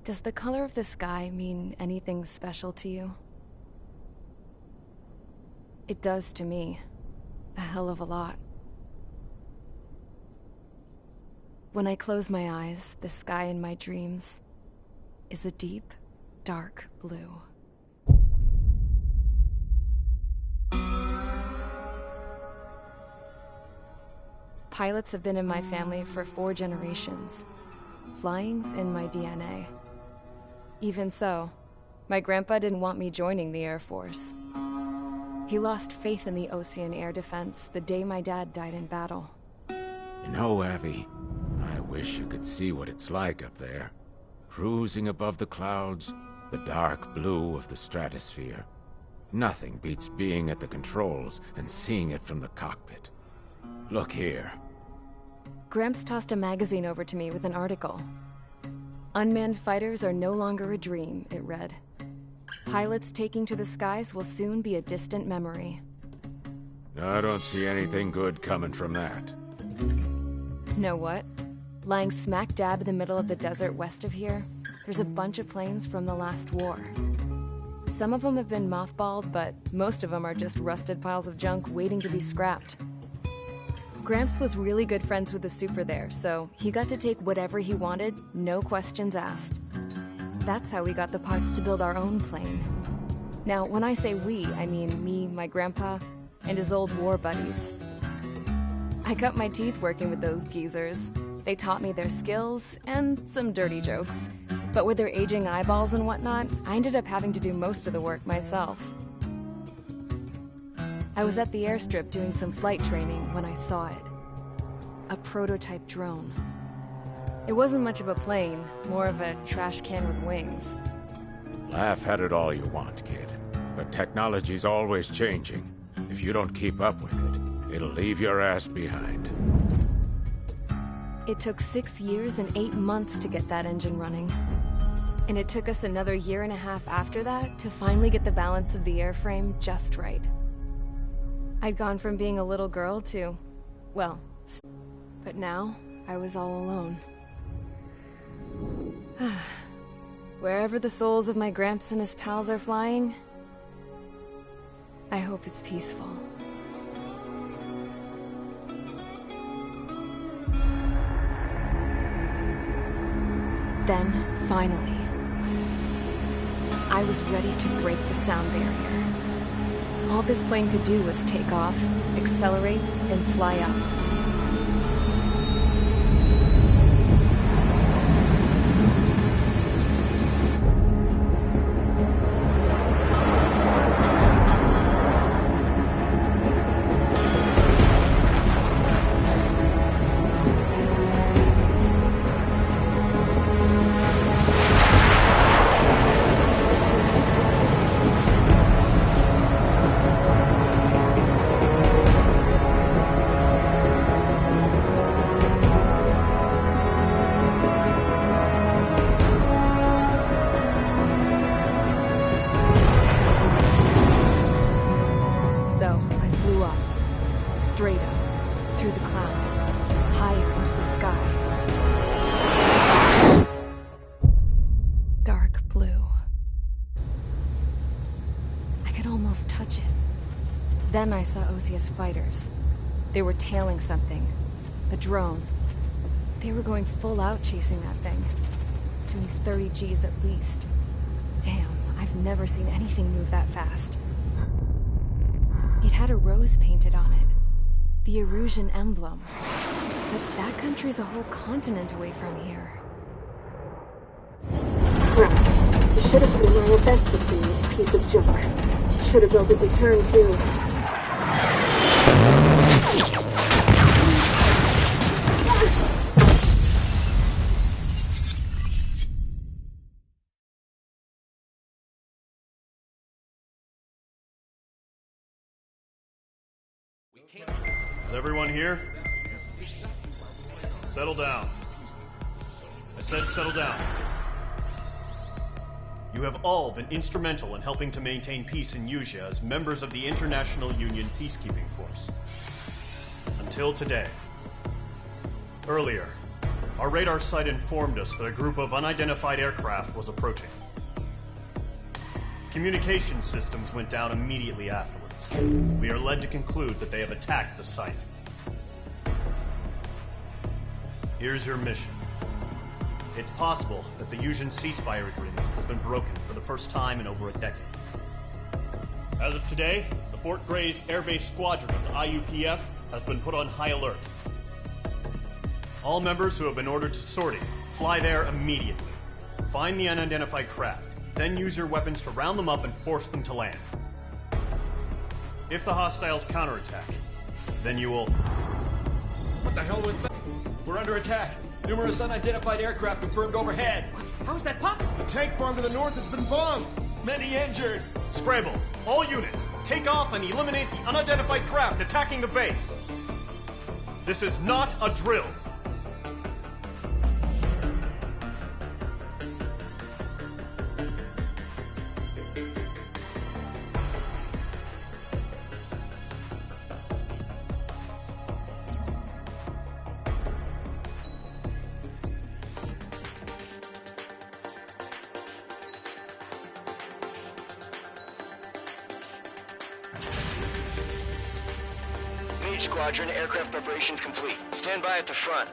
Does the color of the sky mean anything special to you? It does to me. A hell of a lot. When I close my eyes, the sky in my dreams is a deep, dark blue. Pilots have been in my family for 4 generations. Flying's in my DNA. Even so, my grandpa didn't want me joining the Air Force. He lost faith in the Ocean Air Defense the day my dad died in battle. You know, Abby, I wish you could see what it's like up there. Cruising above the clouds, the dark blue of the stratosphere. Nothing beats being at the controls and seeing it from the cockpit. Look here. Gramps tossed a magazine over to me with an article. Unmanned fighters are no longer a dream, it read. Pilots taking to the skies will soon be a distant memory. I don't see anything good coming from that. Know what? Lying smack dab in the middle of the desert west of here, there's a bunch of planes from the last war. Some of them have been mothballed, but most of them are just rusted piles of junk waiting to be scrapped. Gramps was really good friends with the super there, so he got to take whatever he wanted, no questions asked. That's how we got the parts to build our own plane. Now, when I say we, I mean me, my grandpa, and his old war buddies. I cut my teeth working with those geezers. They taught me their skills, and some dirty jokes. But with their aging eyeballs and whatnot, I ended up having to do most of the work myself. I was at the airstrip doing some flight training when I saw it. A prototype drone. It wasn't much of a plane, more of a trash can with wings. Laugh at it all you want, kid. But technology's always changing. If you don't keep up with it, it'll leave your ass behind. It took 6 years and 8 months to get that engine running. And it took us another 1.5 years after that to finally get the balance of the airframe just right. I'd gone from being a little girl to, well, but now I was all alone. Wherever the souls of my Gramps and his pals are flying, I hope it's peaceful. Then, finally, I was ready to break the sound barrier. All this plane could do was take off, accelerate, and fly up. Straight up, through the clouds, higher into the sky. Dark blue. I could almost touch it. Then I saw Osia's fighters. They were tailing something. A drone. They were going full out chasing that thing. Doing 30 Gs at least. Damn, I've never seen anything move that fast. It had a rose painted on it. The Erusian emblem. But that country's a whole continent away from here. Should have been my investment in this piece of junk. Should have built a return too. Is everyone here? Settle down. I said settle down. You have all been instrumental in helping to maintain peace in NgDinhNha as members of the International Union Peacekeeping Force. Until today. Earlier, our radar site informed us that a group of unidentified aircraft was approaching. Communication systems went down immediately afterwards. We are led to conclude that they have attacked the site. Here's your mission. It's possible that the Fusion ceasefire agreement has been broken for the first time in over a decade. As of today, the Fort Gray's Air Base Squadron of the IUPF has been put on high alert. All members who have been ordered to sortie, fly there immediately. Find the unidentified craft, then use your weapons to round them up and force them to land. If the hostiles counterattack, then you will... What the hell was that? We're under attack. Numerous unidentified aircraft confirmed overhead. What? How is that possible? The tank farm to the north has been bombed. Many injured. Scramble. All units, take off and eliminate the unidentified craft attacking the base. This is not a drill. Squadron, aircraft preparations complete. Stand by at the front.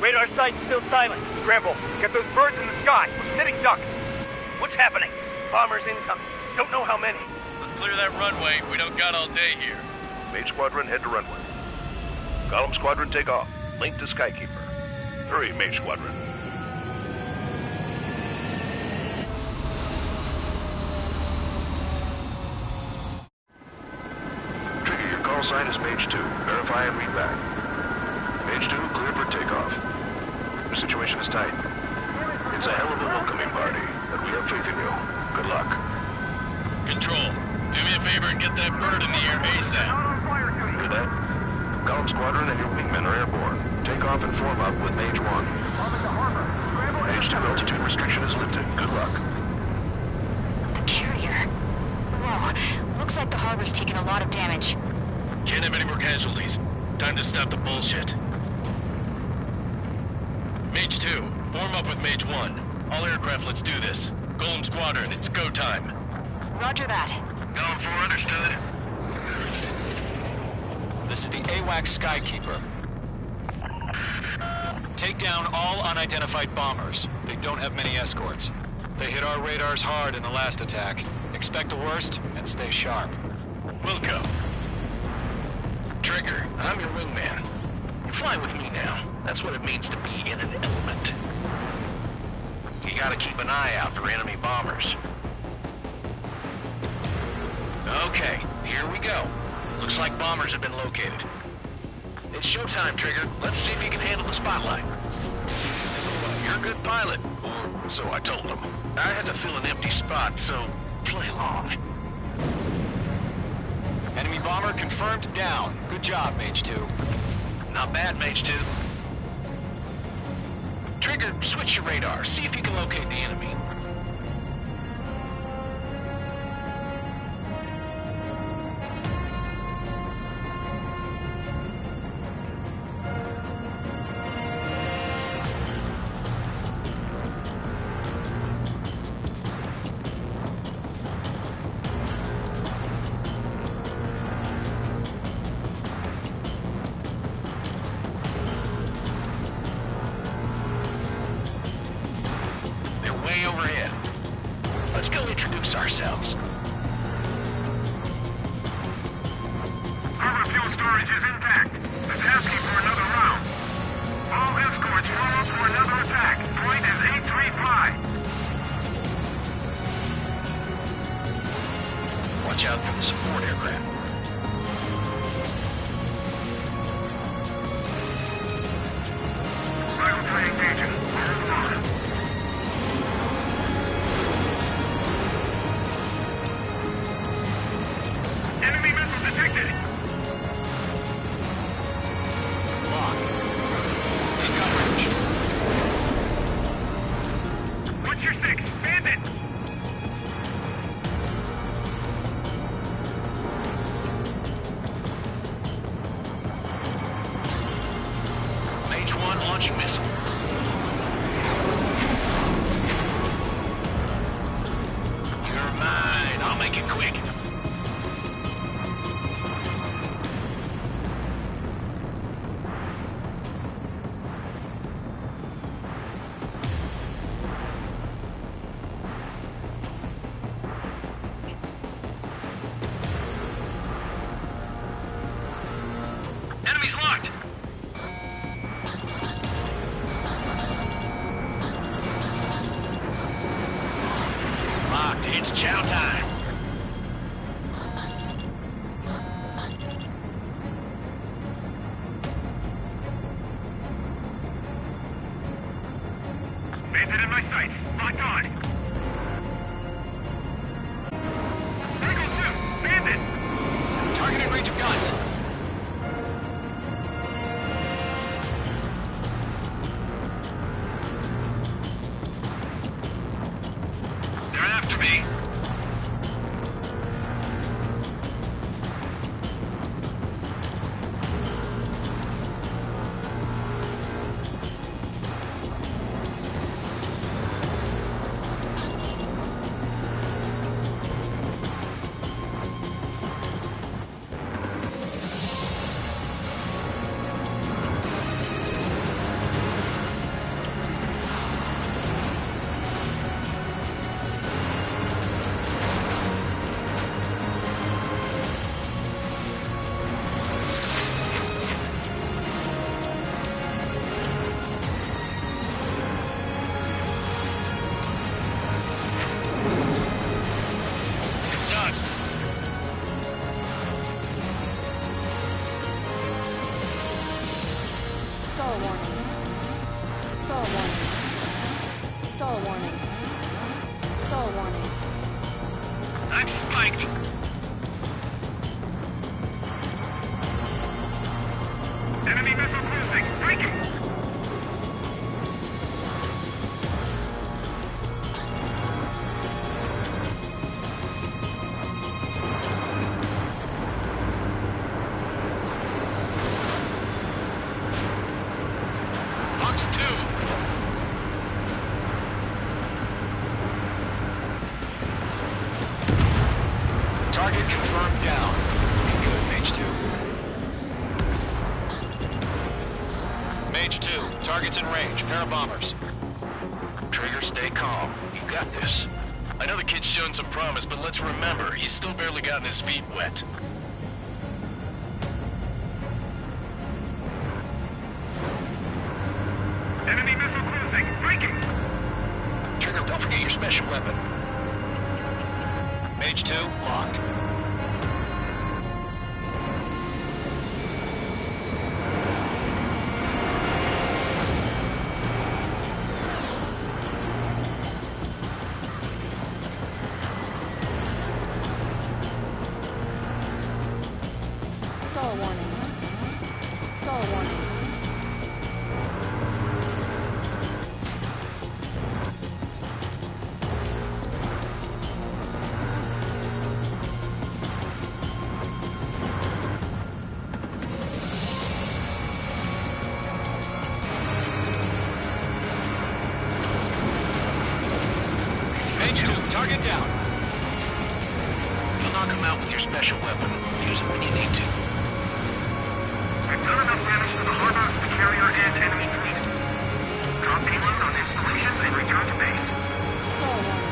Radar site's still silent. Scramble. Get those birds in the sky. We're sitting ducks. What's happening? Bombers incoming. Don't know how many. Clear that runway. We don't got all day here. Mage Squadron, head to runway. Column Squadron, take off. Link to Skykeeper. Hurry, Mage Squadron. Trigger, your call sign is Mage 2. Verify and read back. Mage 2, clear for takeoff. Your situation is tight. It's a hell of a welcoming party, but we have faith in you. Good luck. Control. Do me a favor and get that bird in the air ASAP. Hear that? Column Squadron and your wingmen are airborne. Take off and form up with Mage 1. Mage 2 altitude restriction is lifted. Good luck. The carrier. Whoa. Looks like the harbor's taken a lot of damage. Can't have any more casualties. Time to stop the bullshit. Mage 2, form up with Mage 1. All aircraft, let's do this. Golem Squadron, it's go time. Roger that. Going for understood. This is the AWAC Skykeeper. Take down all unidentified bombers. They don't have many escorts. They hit our radars hard in the last attack. Expect the worst and stay sharp. Wilco. Trigger, I'm your wingman. You fly with me now. That's what it means to be in an element. You gotta keep an eye out for enemy bombers. Okay, here we go. Looks like bombers have been located. It's showtime, Trigger. Let's see if you can handle the spotlight. You're a good pilot, or so I told them. I had to fill an empty spot, so play along. Enemy bomber confirmed down. Good job, Mage 2. Not bad, Mage 2. Trigger, switch your radar. See if you can locate the enemy. ourselves. Harbor fuel storage is intact. It's asking for another round. All escorts follow for another attack. Point is 835. Watch out for the support aircraft. Rifle try engaging. Hold on. Enemy missile detected. Locked. They've got range. What's your six? Bandit! Mage 1 launching missile. You're mine. I'll make it quick. Enemy's locked. Locked. It's chow time. Bandit in my sights. Locked on. Eagle 2! Bandit! Target in range of guns. They're after me. Dodged. Stall warning. Stall warning. Stall warning. Stall warning. I'm spiked. Enemy missile cruising. Breaking! Box 2. Target confirmed down. Be good, Mage 2. Mage 2, target's in range. Pair of bombers. Trigger, stay calm. You got this. I know the kid's shown some promise, but let's remember, he's still barely gotten his feet wet. Enemy missile cruising. Breaking! Trigger, don't forget your special weapon. Mage 2, locked. Stall warning. Stall warning. Mage 2, target down. You'll knock him out with your special weapon. Use it when you need to. We've done enough damage to the harbor, the carrier, and enemy fleet. Drop any loot on installations and return to base. Stall warning.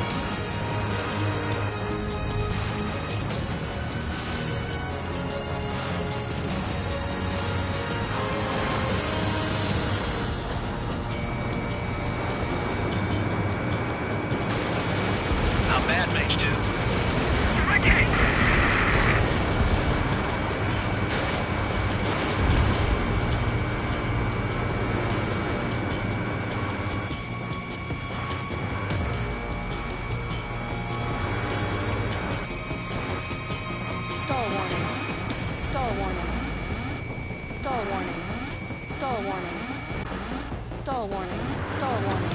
Stall warning. Stall warning. Stall warning.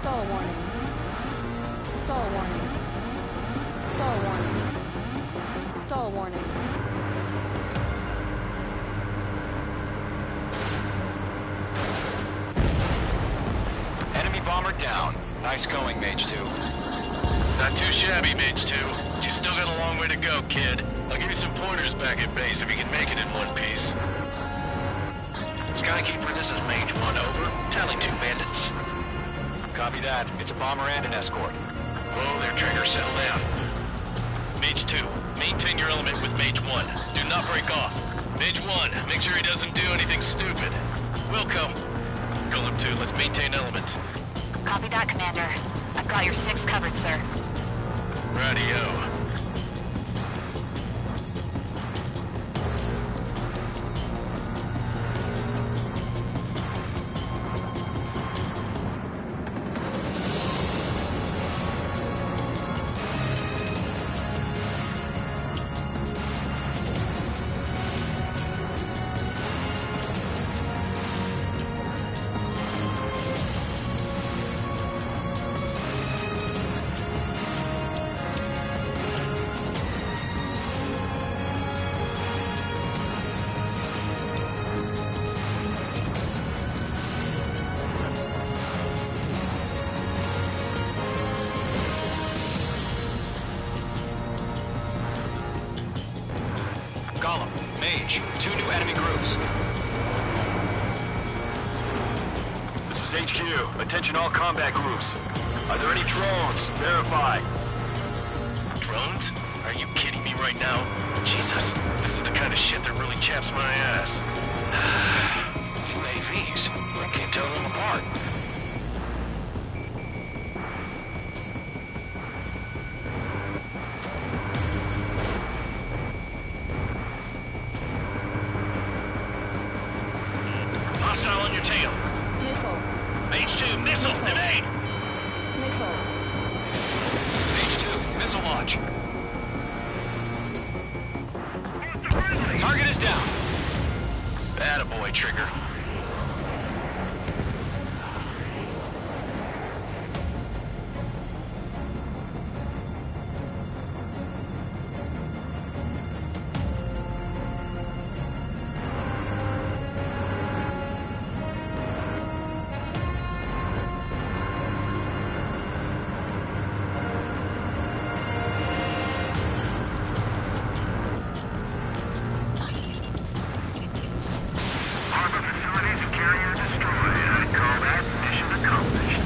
Stall warning. Stall warning. Stall warning. Stall warning. Enemy bomber down. Nice going, Mage 2. Not too shabby, Mage 2. You still got a long way to go, kid. I'll give you some pointers back at base if you can make it in one piece. Skykeeper, this is Mage 1, over. Tallying 2 bandits. Copy that. It's a bomber and an escort. Whoa there, Trigger. Settle down. Mage 2, maintain your element with Mage 1. Do not break off. Mage 1, make sure he doesn't do anything stupid. Wilco. Golem 2, let's maintain element. Copy that, Commander. I've got your 6 covered, sir. Radio. Golem, Mage, 2 new enemy groups. This is HQ. Attention all combat groups. Are there any drones? Verify. Drones? Are you kidding me right now? Jesus, this is the kind of shit that really chaps my ass. UAVs. I can't tell them apart. Hostile on your tail. Missile. H2, missile, evade! Missile. Mage 2, missile launch. Target is down. Attaboy, Trigger.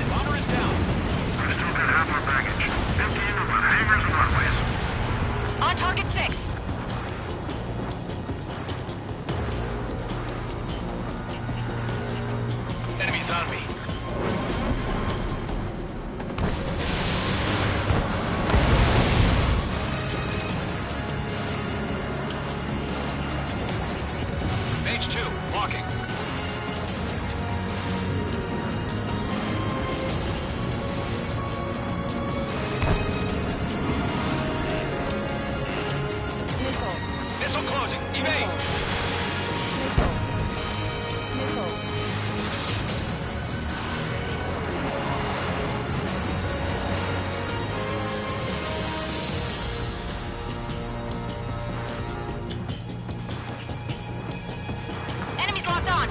Bomber is down. On target 6. Enemies on me. Mage 2, walking. Missile. Missile closing. Evade. Missile. Missile. Enemies locked on.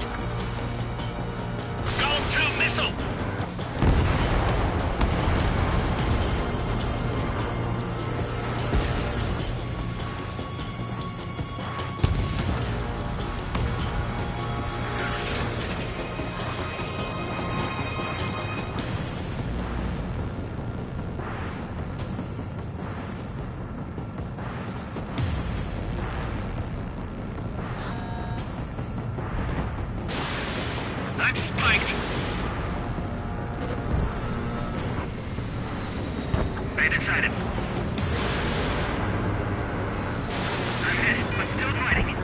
Golem 2, missile! I'm spiked. Bandit sighted. I'm hit, but still fighting.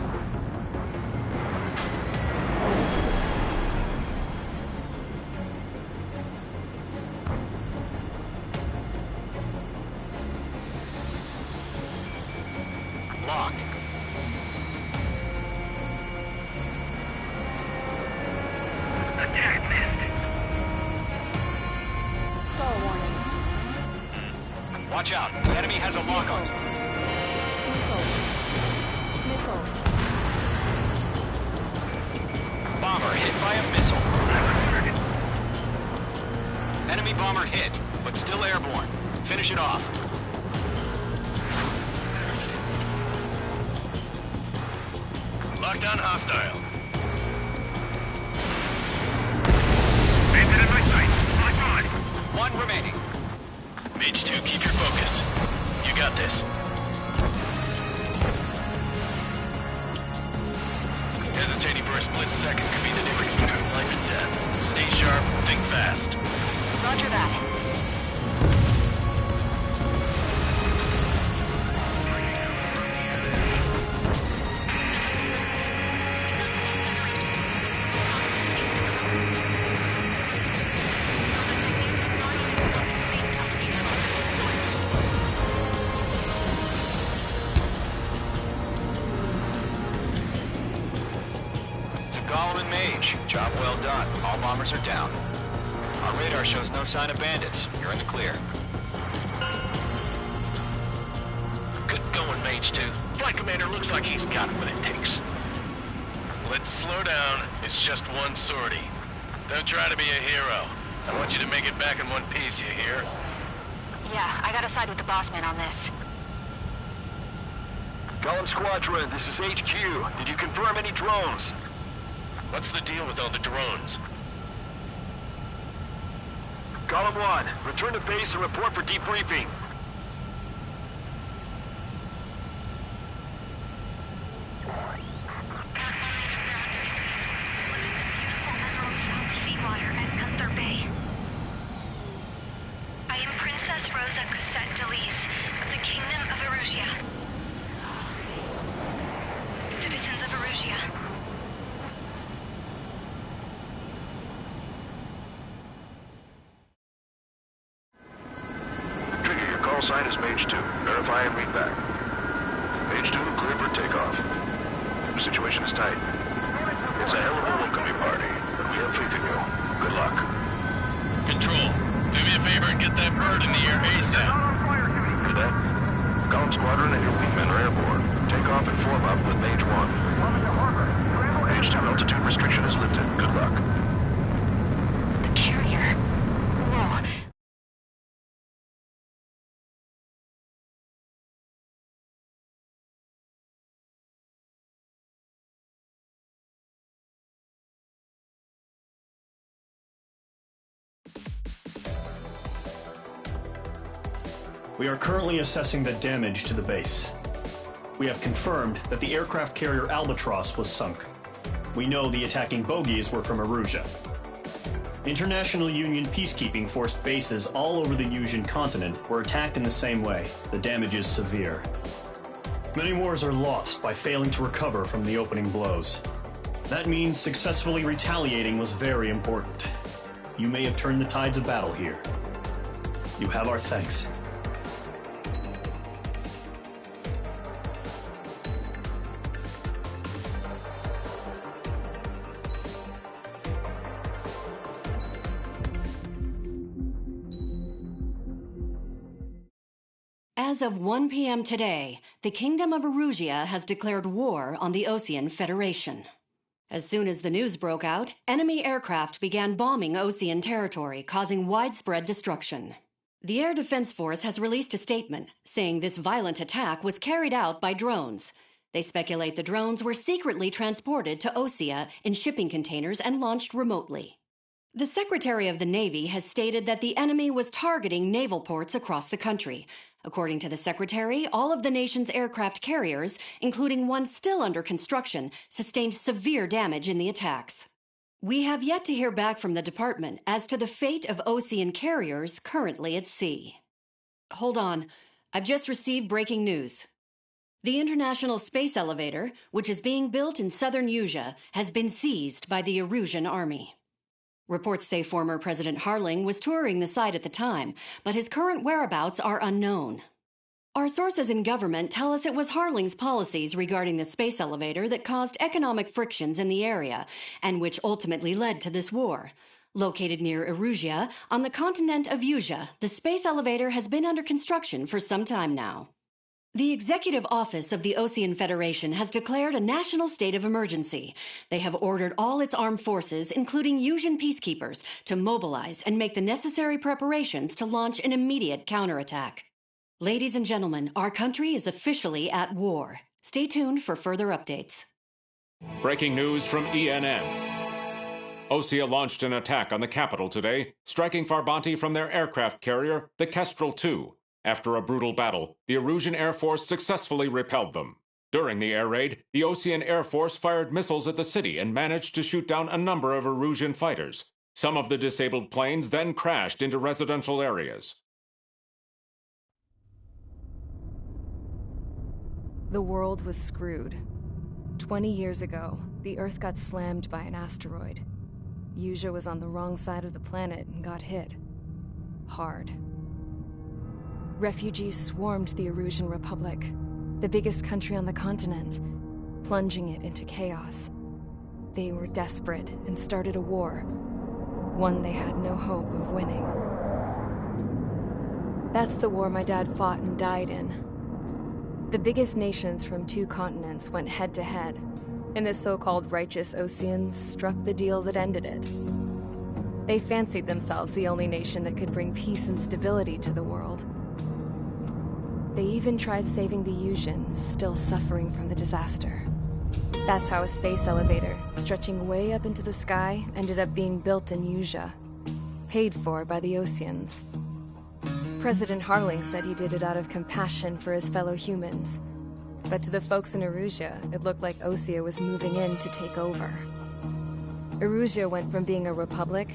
Locked. Watch out. The enemy has a lock on you. Bomber hit by a missile. Enemy bomber hit, but still airborne. Finish it off. Lockdown hostile. Bandit in my sight. Lock on. One remaining. Mage 2, keep your focus. You got this. Hesitating for a split second could be the difference between life and death. Stay sharp, think fast. Roger that. Job well done. All bombers are down. Our radar shows no sign of bandits. You're in the clear. Good going, Mage 2. Flight Commander looks like he's got what it takes. Let's slow down. It's just one sortie. Don't try to be a hero. I want you to make it back in one piece, you hear? Yeah, I gotta side with the boss man on this. Column Squadron, this is HQ. Did you confirm any drones? What's the deal with all the drones? Column 1, return to base and report for debriefing. Seawater at Gunther Bay. I am Princess Rosa Cassette Delise of the Kingdom of Erusia. Citizens of Erusia. Sign is Mage 2. Verify and read back. Mage 2, clear for takeoff. The situation is tight. It's a hell of a welcoming party, but we have faith in you. Good luck. Control, do me a favor and get that bird in the air ASAP. Cadet, Column Squadron and your wingmen are airborne. Take off and form up with Mage 1. Mage 2, altitude restriction is lifted. Good luck. The carrier. Whoa. We are currently assessing the damage to the base. We have confirmed that the aircraft carrier Albatross was sunk. We know the attacking bogies were from Erusia. International Union peacekeeping force bases all over the Yusian continent were attacked in the same way. The damage is severe. Many wars are lost by failing to recover from the opening blows. That means successfully retaliating was very important. You may have turned the tides of battle here. You have our thanks. As of 1 p.m. today, the Kingdom of Erusia has declared war on the Osean Federation. As soon as the news broke out, enemy aircraft began bombing Osean territory, causing widespread destruction. The Air Defense Force has released a statement saying this violent attack was carried out by drones. They speculate the drones were secretly transported to Osea in shipping containers and launched remotely. The Secretary of the Navy has stated that the enemy was targeting naval ports across the country. According to the Secretary, all of the nation's aircraft carriers, including one still under construction, sustained severe damage in the attacks. We have yet to hear back from the department as to the fate of Osean carriers currently at sea. Hold on, I've just received breaking news. The International Space Elevator, which is being built in southern Yusia, has been seized by the Erusian army. Reports say former President Harling was touring the site at the time, but his current whereabouts are unknown. Our sources in government tell us it was Harling's policies regarding the space elevator that caused economic frictions in the area, and which ultimately led to this war. Located near Erusia, on the continent of Usia, the space elevator has been under construction for some time now. The Executive Office of the Ocean Federation has declared a national state of emergency. They have ordered all its armed forces, including Usian peacekeepers, to mobilize and make the necessary preparations to launch an immediate counterattack. Ladies and gentlemen, our country is officially at war. Stay tuned for further updates. Breaking news from ENN. Osea launched an attack on the capital today, striking Farbanti from their aircraft carrier, the Kestrel II. After a brutal battle, the Erusian Air Force successfully repelled them. During the air raid, the Ocean Air Force fired missiles at the city and managed to shoot down a number of Erusian fighters. Some of the disabled planes then crashed into residential areas. The world was screwed. 20 years ago, the Earth got slammed by an asteroid. Usia was on the wrong side of the planet and got hit. Hard. Refugees swarmed the Erusian Republic, the biggest country on the continent, plunging it into chaos. They were desperate and started a war, one they had no hope of winning. That's the war my dad fought and died in. The biggest nations from 2 continents went head-to-head, and the so-called righteous Oceans struck the deal that ended it. They fancied themselves the only nation that could bring peace and stability to the world. They even tried saving the Usians, still suffering from the disaster. That's how a space elevator, stretching way up into the sky, ended up being built in Usia, paid for by the Oceans. President Harling said he did it out of compassion for his fellow humans. But to the folks in Erusia, it looked like Osea was moving in to take over. Erusia went from being a republic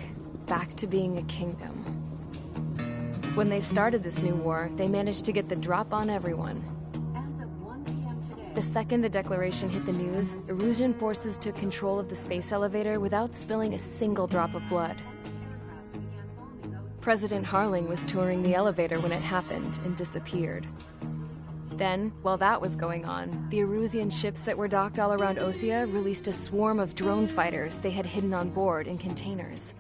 back to being a kingdom. When they started this new war, they managed to get the drop on everyone. The second the declaration hit the news, Erusian forces took control of the space elevator without spilling a single drop of blood. President Harling was touring the elevator when it happened and disappeared. Then, while that was going on, the Erusian ships that were docked all around Osea released a swarm of drone fighters they had hidden on board in containers.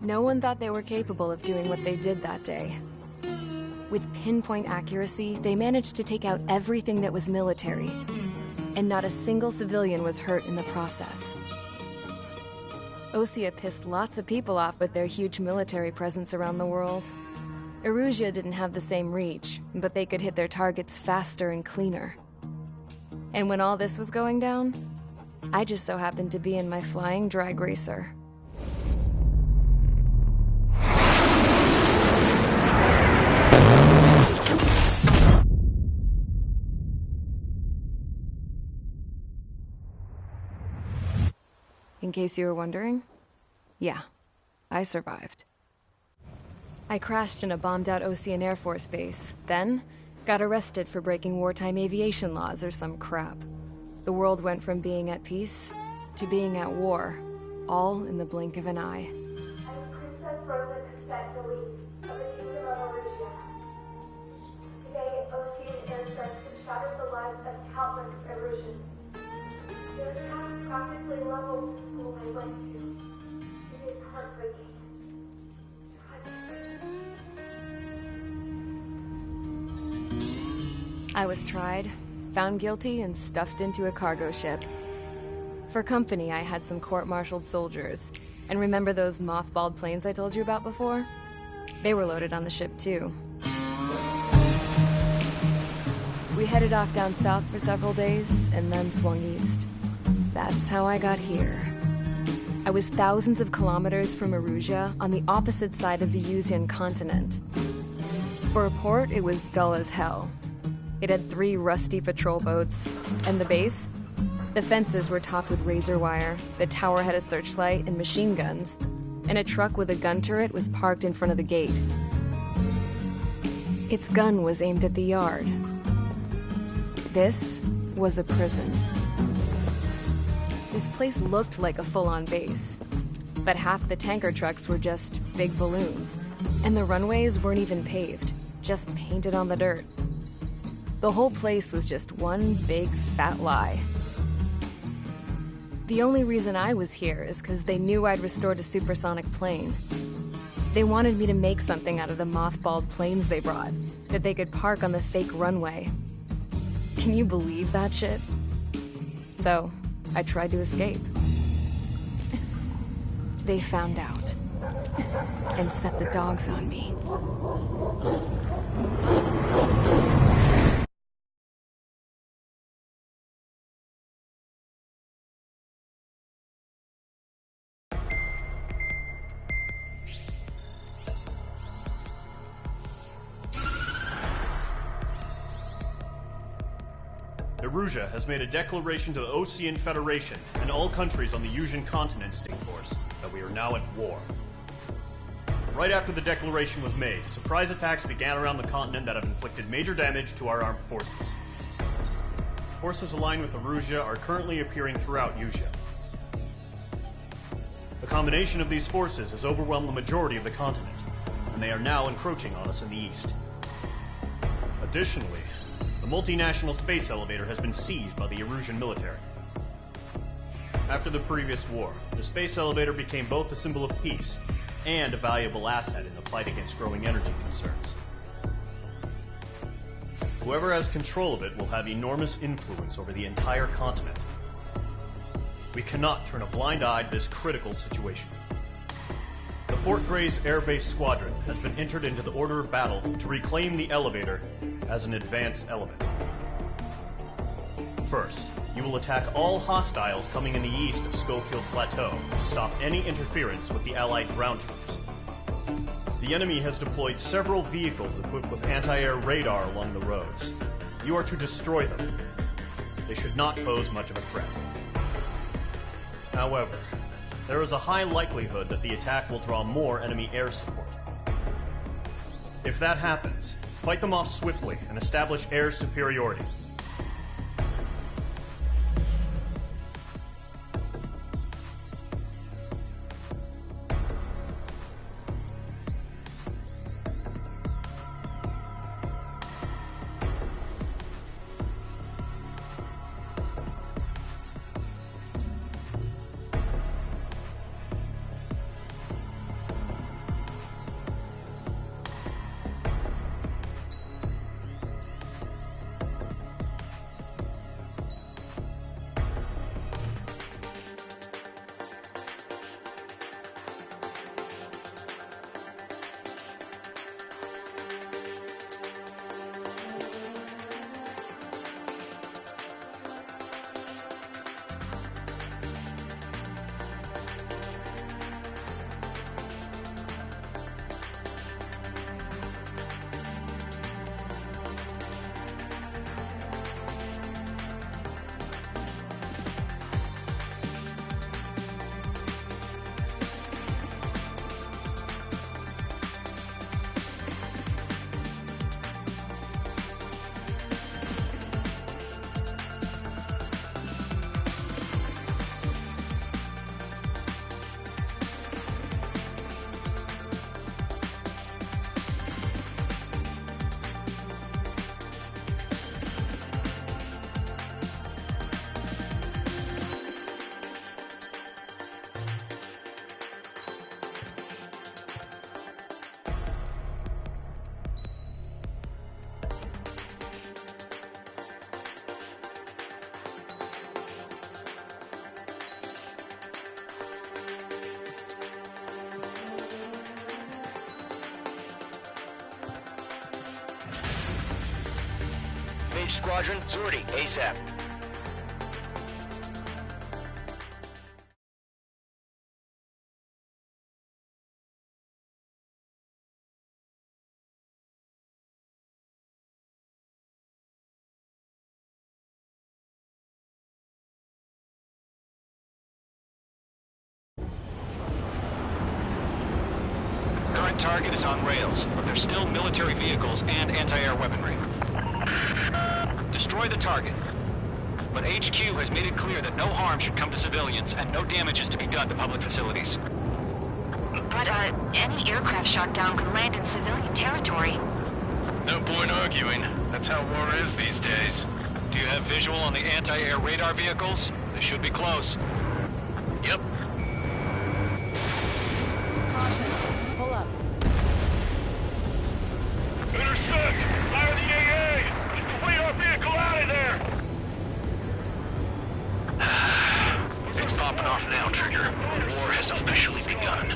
No one thought they were capable of doing what they did that day. With pinpoint accuracy, they managed to take out everything that was military, and not a single civilian was hurt in the process. Osea pissed lots of people off with their huge military presence around the world. Erusia didn't have the same reach, but they could hit their targets faster and cleaner. And when all this was going down, I just so happened to be in my flying drag racer. In case you were wondering, yeah, I survived. I crashed in a bombed-out Ocean Air Force base, then got arrested for breaking wartime aviation laws or some crap. The world went from being at peace to being at war, all in the blink of an eye. I'm Princess Rosa Cassette-Delise of the Kingdom of Erusia. Today, Ocean airstrikes have shattered the lives of countless Erusians. Their attacks practically leveled the school I went to. It is heartbreaking. I was tried, found guilty, and stuffed into a cargo ship. For company, I had some court-martialed soldiers. And remember those mothballed planes I told you about before? They were loaded on the ship, too. We headed off down south for several days, and then swung east. That's how I got here. I was thousands of kilometers from Erusia, on the opposite side of the Usian continent. For a port, it was dull as hell. It had 3 rusty patrol boats, and the base? The fences were topped with razor wire, the tower had a searchlight and machine guns, and a truck with a gun turret was parked in front of the gate. Its gun was aimed at the yard. This was a prison. This place looked like a full-on base, but half the tanker trucks were just big balloons, and the runways weren't even paved, just painted on the dirt. The whole place was just one big fat lie. The only reason I was here is because they knew I'd restored a supersonic plane. They wanted me to make something out of the mothballed planes they brought, that they could park on the fake runway. Can you believe that shit? So, I tried to escape. They found out, and set the dogs on me. Erusea has made a declaration to the Osean Federation and all countries on the Yusian continent state force that we are now at war. Right after the declaration was made, surprise attacks began around the continent that have inflicted major damage to our armed forces. Forces aligned with Erusea are currently appearing throughout Yusia. The combination of these forces has overwhelmed the majority of the continent, and they are now encroaching on us in the east. Additionally, the multinational space elevator has been seized by the Erusian military. After the previous war, the space elevator became both a symbol of peace and a valuable asset in the fight against growing energy concerns. Whoever has control of it will have enormous influence over the entire continent. We cannot turn a blind eye to this critical situation. The Fort Gray's Air Base Squadron has been entered into the order of battle to reclaim the elevator as an advance element. First, you will attack all hostiles coming in the east of Schofield Plateau to stop any interference with the Allied ground troops. The enemy has deployed several vehicles equipped with anti-air radar along the roads. You are to destroy them. They should not pose much of a threat. However, there is a high likelihood that the attack will draw more enemy air support. If that happens, fight them off swiftly and establish air superiority. Mage Squadron, sortie, ASAP. Current target is on rails, but there's still military vehicles and anti-air weaponry. Destroy the target. But HQ has made it clear that no harm should come to civilians and no damage is to be done to public facilities. But, any aircraft shot down could land in civilian territory. No point arguing. That's how war is these days. Do you have visual on the anti-air radar vehicles? They should be close. Yep. Pull up. Intercept! Fire the AA! Get the radar vehicle out of there! It's popping off now, Trigger. The war has officially begun.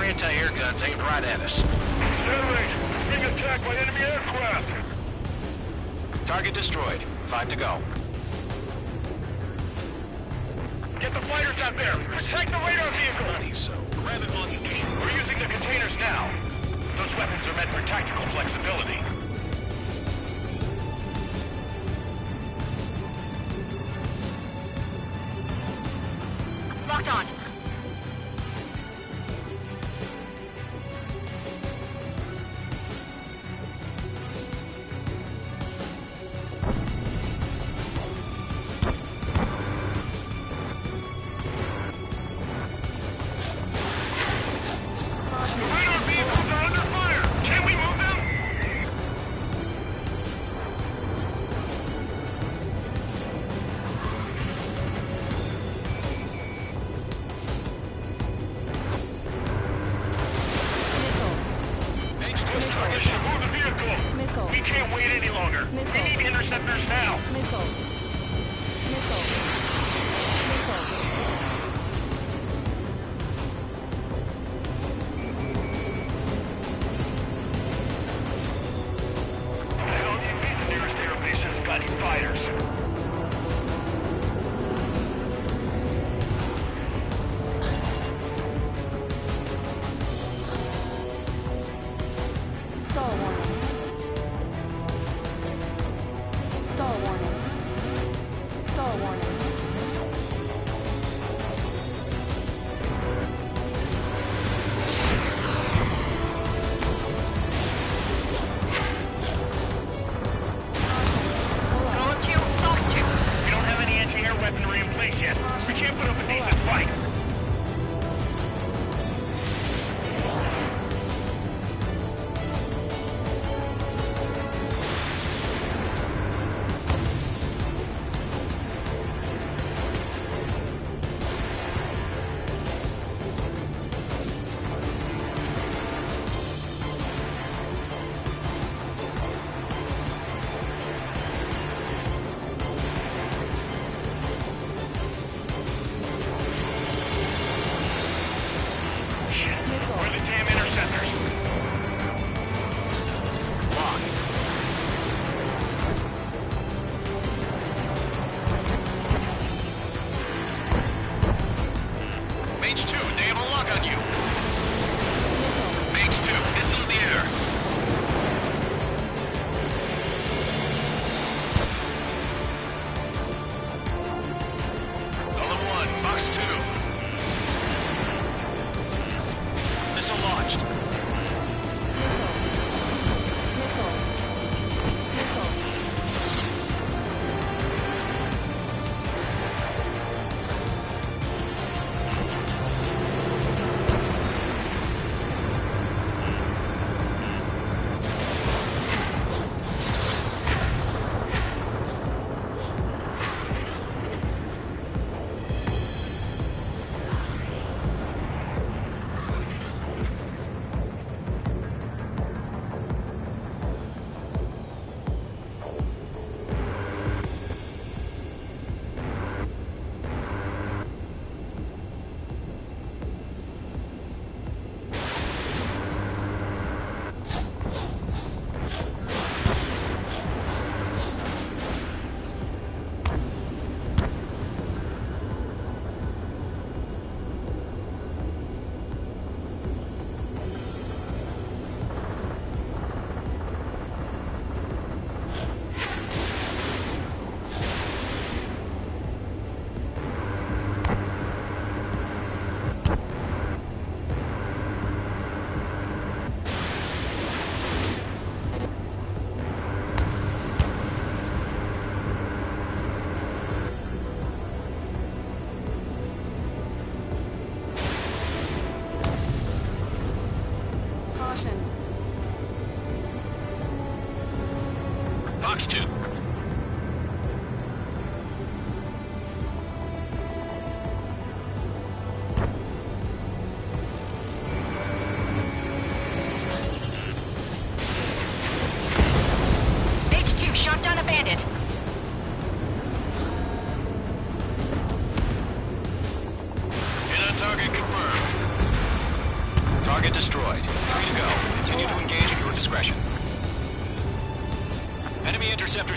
Anti-air guns aimed right at us. Stand being attacked by enemy aircraft. Target destroyed. 5 to go. Get the fighters out there. Protect the radar vehicle. Money, so grab it while you can. We're using the containers now. Those weapons are meant for tactical flexibility. Locked on.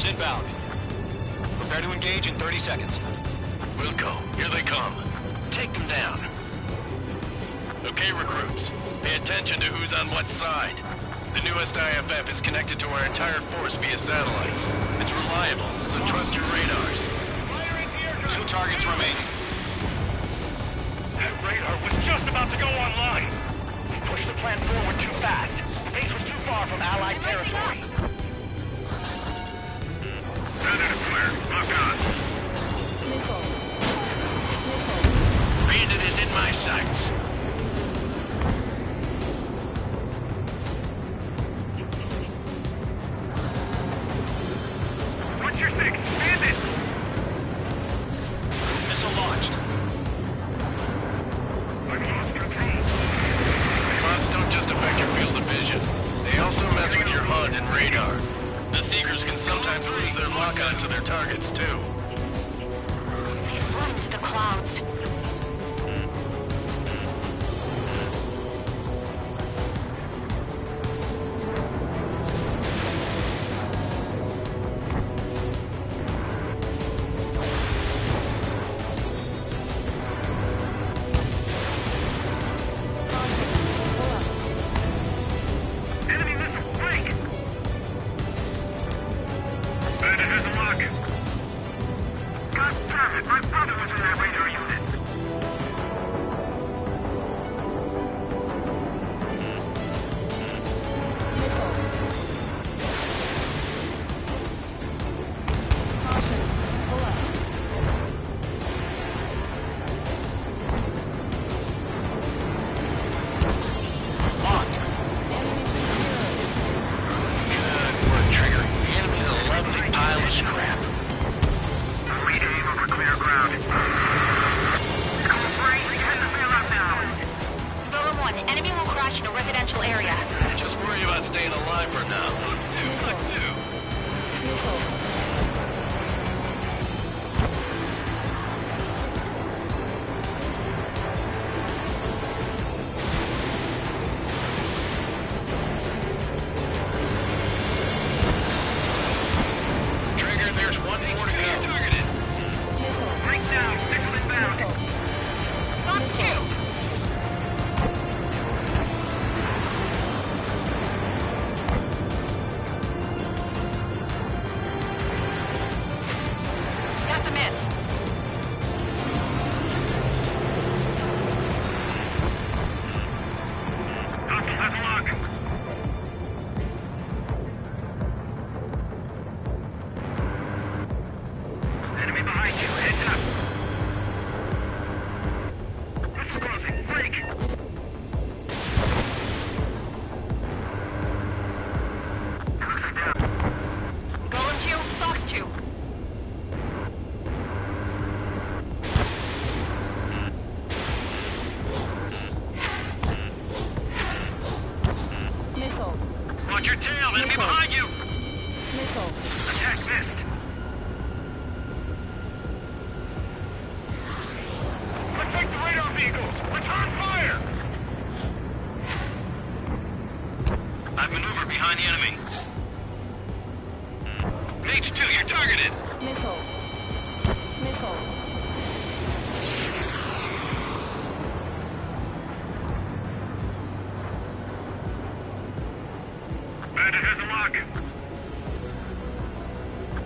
inbound. Prepare to engage in 30 seconds. Wilco, here they come. Take them down. Okay, recruits. Pay attention to who's on what side. The newest IFF is connected to our entire force via satellites. It's reliable, so trust your radars. 2 targets remaining. That radar was just about to go online. We pushed the plan forward too fast. The base was too far from Allied territory. Predator clear. Lock on. Bandit is in my sights. What's your six? Bandit! Missile launched. I've lost control. Mods don't just affect your field of vision. They also mess with your HUD and radar. The Seekers can sometimes lose their lock-on to their targets, too. Fly into the clouds. Enemy missile, break! Bandit has a lock. God damn it, my brother was in that radar unit. Locked. Good work, Trigger. The enemy's a lovely pile of scrap. Lead aim over clear ground. Code 3, head to bail out now. Golem 1, enemy will crash in a residential area. Just worry about staying alive for now. Look, Trigger, there's one more to go. Targeted. Break down, missile inbound. Fox 2. That's a miss. Hostile has a lock. Enemy behind you, heads up. Missile crossing, break. Cruising down. Golem 2, Fox 2. Watch your tail, enemy behind you. Attack missed. Protect the radar vehicles. Return fire. I've maneuvered behind the enemy. H2, you're targeted. Bandit has a lock.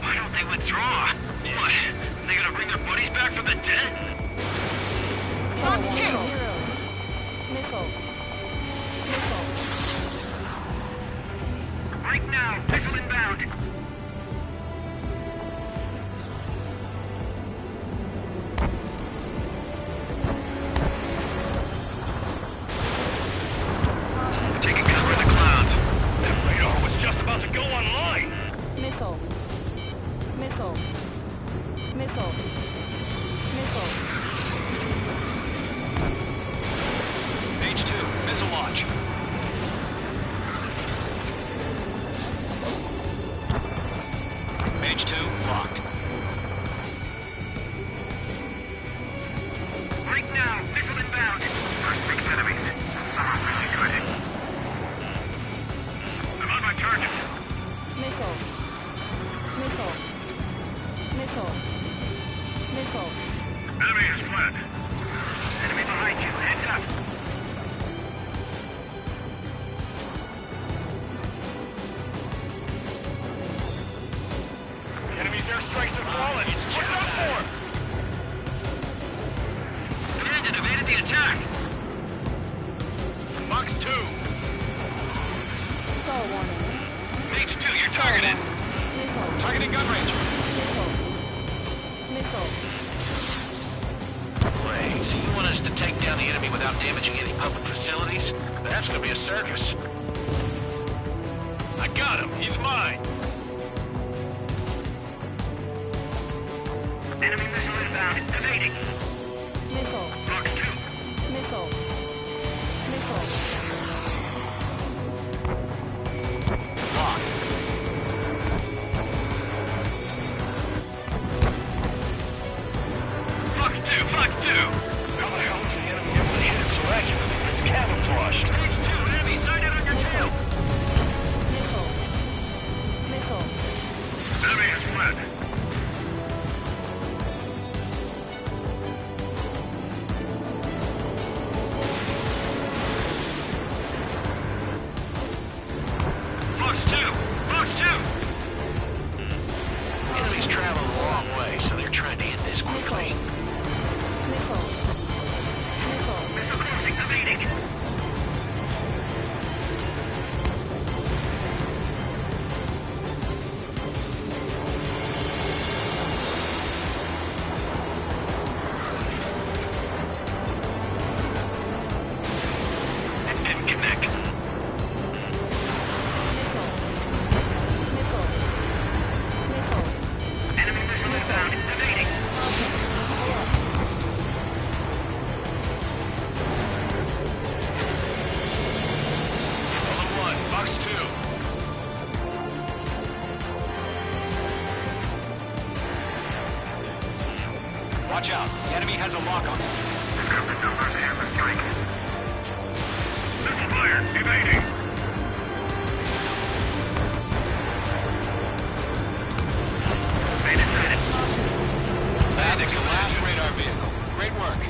Why don't they withdraw? What? They gonna bring their buddies back from the dead? Fox 2. Break now. Missile inbound. Taking cover in the clouds. That radar was just about to go online. H2, missile launch. H2, locked. Break now. Missile inbound. Six enemies. Some are really good. I'm on my target. Missile. Missile. Missile. Enemy is fled. Enemy behind you. Heads up. Enemy's airstrikes have fallen. What's up for? Command evaded the attack. Box 2. Stall warning. H2, you're targeted. Missile. Targeting gun range. Missile. Missile. Wait, so you want us to take down the enemy without damaging any public facilities? That's gonna be a circus. I got him. He's mine. Enemy missile inbound. Evading. Missile. Box 2. Missile. Missile. Locked. Box 2. Box 2. How the hell is the enemy able to hit it so accurately? It's camouflaged. H2. Enemy sighted on your tail. Missile. Missile. Enemy has fled. Box 2. Box 2. Enemy's traveling a long way, so they're trying to end this quickly. Missile. Missile. Missile crossing. Evading. It didn't connect. Missile. Missile. Missile. Enemy missile inbound. Evading. Level 1. Box 2. Watch out. The enemy has a lock on it. Pick up the numbers and the strike. Missile fired. Evading. Made it sighted. That is the last radar vehicle. Great work.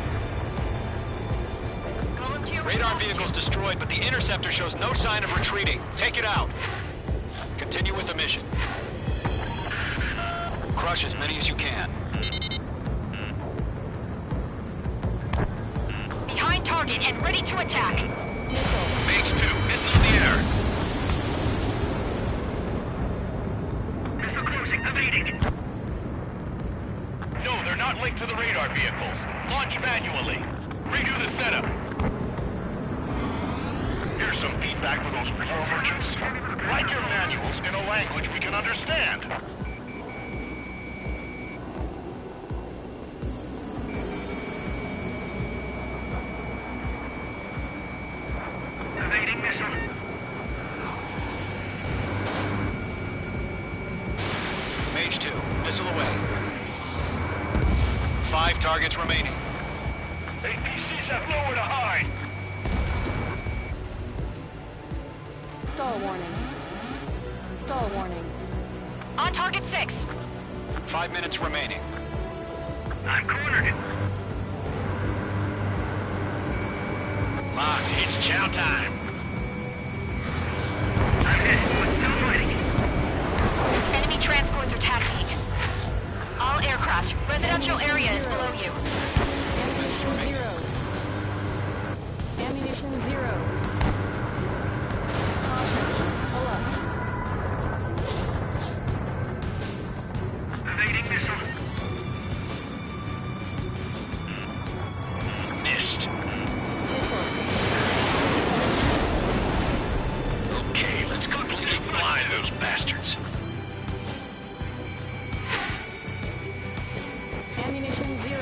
Radar vehicle's destroyed, but the interceptor shows no sign of retreating. Take it out. Continue with the mission. Crush as many as you can. Behind target and ready to attack. H2. Missile in the air. Missile closing. Evading. No, they're not linked to the radar vehicles. Launch manually. Redo the setup. Here's some feedback for those floor merchants. Write your manuals in a language we can understand. Evading missile. Mage 2, missile away. 5 targets remaining. APCs have nowhere to hide. Stall warning. Stall warning. On target 6. 5 minutes remaining. I'm cornered. Locked. It's chow time. I'm hit, but still fighting. Enemy transports are taxiing. All aircraft. Residential area is below you. Ammunition 0. Ammunition 0. Caution. Alert. Evading missile. Missed. Okay, let's completely blind those bastards. Ammunition 0.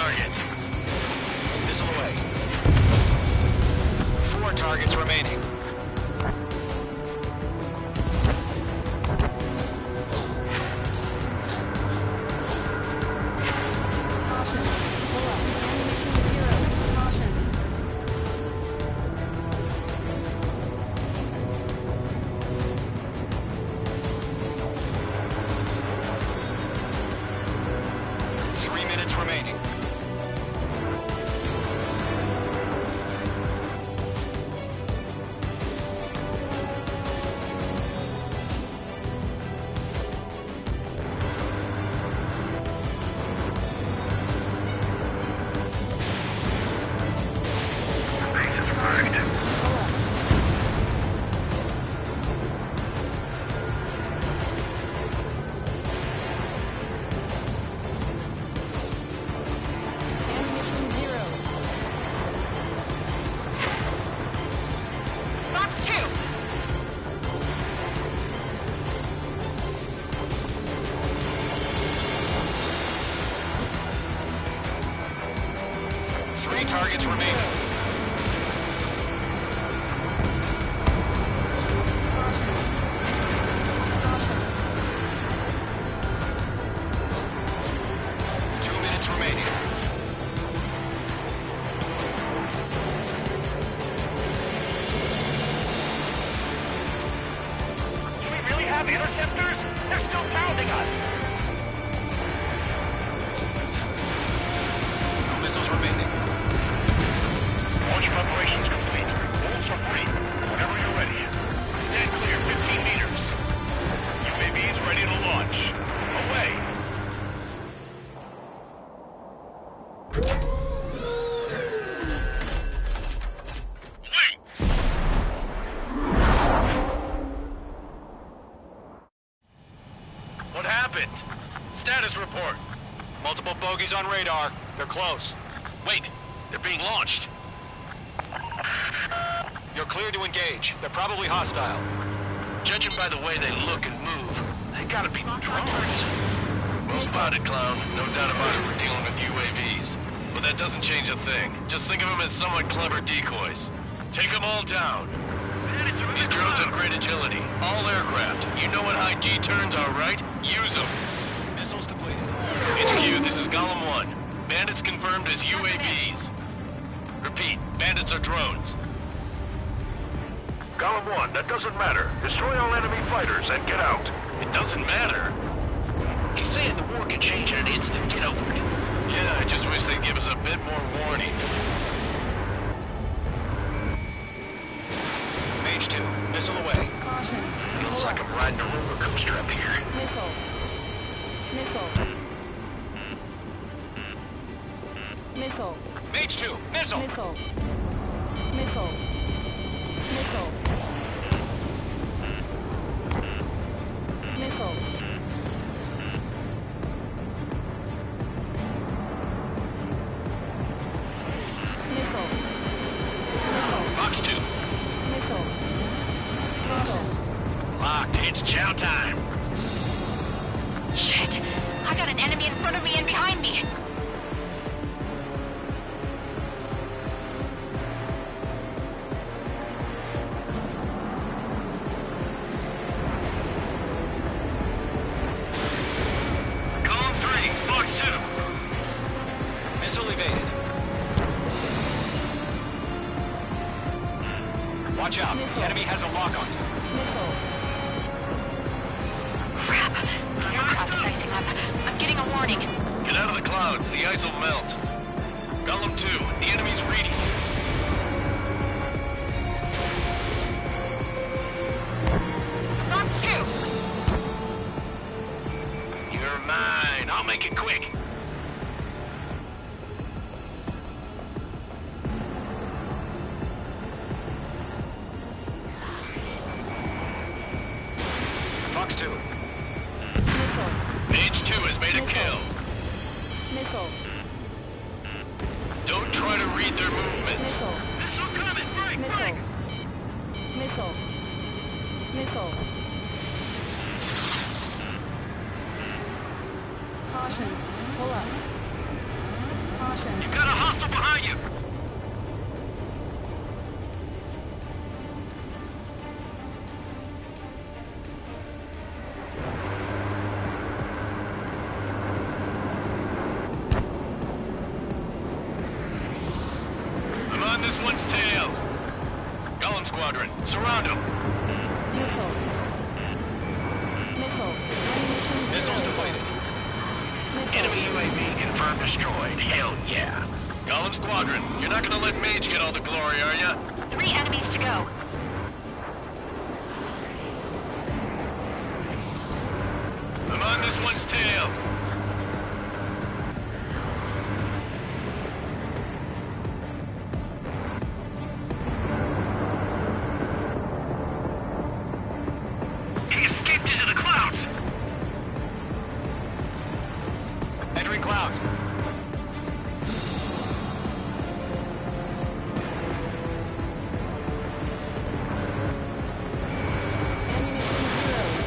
target. Missile away. 4 targets remaining. Caution. Pull up. Ammunition 0. Caution. Minutes remaining. Three targets remaining. Interceptors? They're still pounding us! No missiles remaining. Launch preparations complete. Bolts are free. Whenever you're ready. Stand clear, 15 meters. UAVs ready to launch. Away! What happened? Status report. Multiple bogies on radar. They're close. Wait, they're being launched. You're clear to engage. They're probably hostile. Judging by the way they look and move, they gotta be drones. Well spotted, clown. No doubt about it, we're dealing with UAVs. But that doesn't change a thing. Just think of them as somewhat clever decoys. Take them all down. These drones have great agility. All aircraft. You know what high G turns are, right? Use them. Missiles depleted. HQ, this is Golem 1. Bandits confirmed as UAVs. Repeat, bandits are drones. Golem 1, that doesn't matter. Destroy all enemy fighters and get out. It doesn't matter. He's saying the war can change in an instant. Get over it. Yeah, I just wish they'd give us a bit more warning. Mage 2, missile away. Caution. Feels like I'm riding a roller coaster up here. Missile. Missile. Missile. Mage 2, missile! Missile. Missile. Missile. Missile. Missile. Box 2. Missile. Missile. Locked. It's chow time. Shit! I got an enemy in front of me and behind me! Column 3, Box 2. Missile evaded. Watch out. The enemy has a lock on you. Missile. Crap! The aircraft is icing up. I'm getting a warning. Get out of the clouds. The ice will melt. Golem 2, the enemy's reading. Box 2! You're mine. I'll make it quick. Fox 2. Missile. Mage 2 has made a kill. Missile. Don't try to read their movements. Missile. Missile coming! Break! Missile. Missile. Missile. Caution. Pull up. Caution. behind you! I'm on this one's tail. Golem Squadron, surround him. Missile. Missile. Missiles depleted. Enemy UAV confirmed destroyed. Hell yeah. Golem Squadron, you're not gonna let Mage get all the glory, are ya? 3 enemies to go. I'm on this one's tail. He escaped into the clouds. Entering clouds.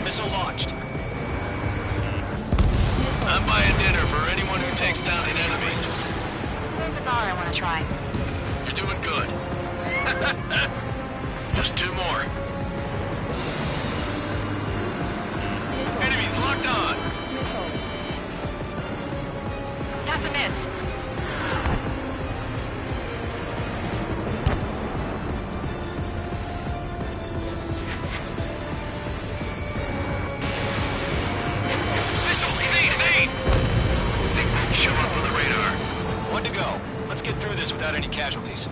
Missile launched. I'm buying dinner for anyone who takes down an enemy. There's a bar I want to try. You're doing good. Just 2 more. Enemies locked on. That's a miss. Show up on the radar. 1 to go. Let's get through this without any casualties.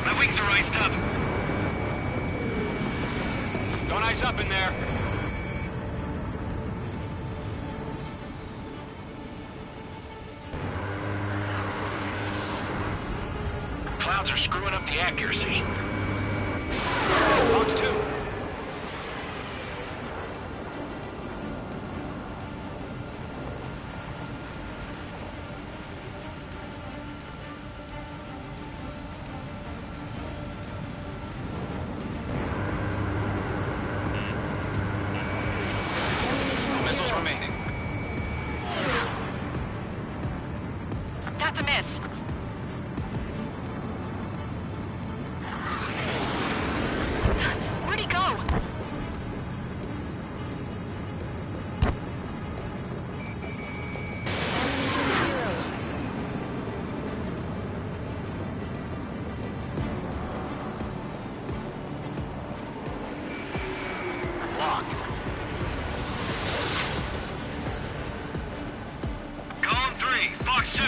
My wings are iced up. Don't ice up in there. Clouds are screwing up the accuracy. Fox 2. No missiles remaining. That's a miss. Where'd he go? Locked. Column 3, Fox 2.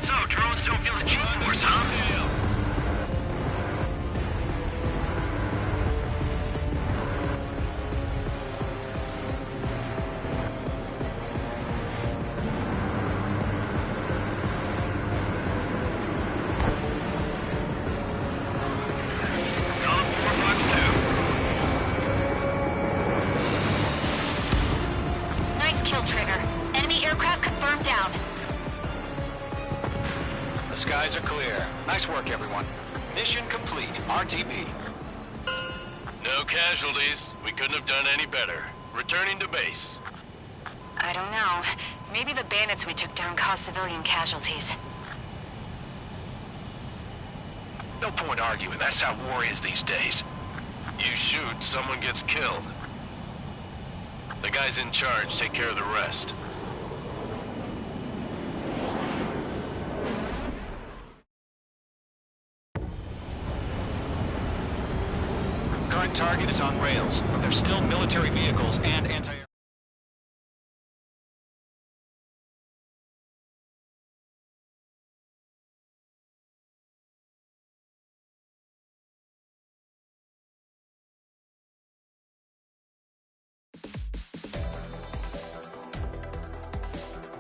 So, drones don't feel the G-force, huh? Column 4, Fox 2. Nice kill, Trigger. Enemy aircraft confirmed down. The skies are clear. Nice work, everyone. Mission complete. RTB. No casualties. We couldn't have done any better. Returning to base. I don't know. Maybe the bandits we took down caused civilian casualties. No point arguing. That's how war is these days. You shoot, someone gets killed. The guys in charge take care of the rest. Current target is on rails, but there's still military vehicles and anti-air.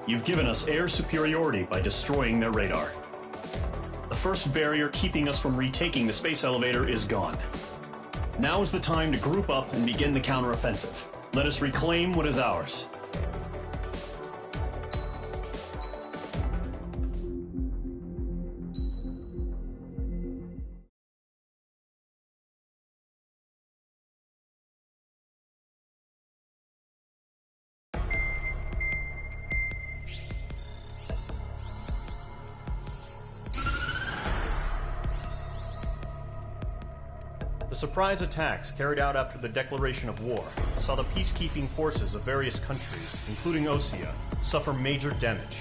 You've given us air superiority by destroying their radar. The first barrier keeping us from retaking the space elevator is gone. Now is the time to group up and begin the counteroffensive. Let us reclaim what is ours. The surprise attacks carried out after the declaration of war saw the peacekeeping forces of various countries, including Osea, suffer major damage.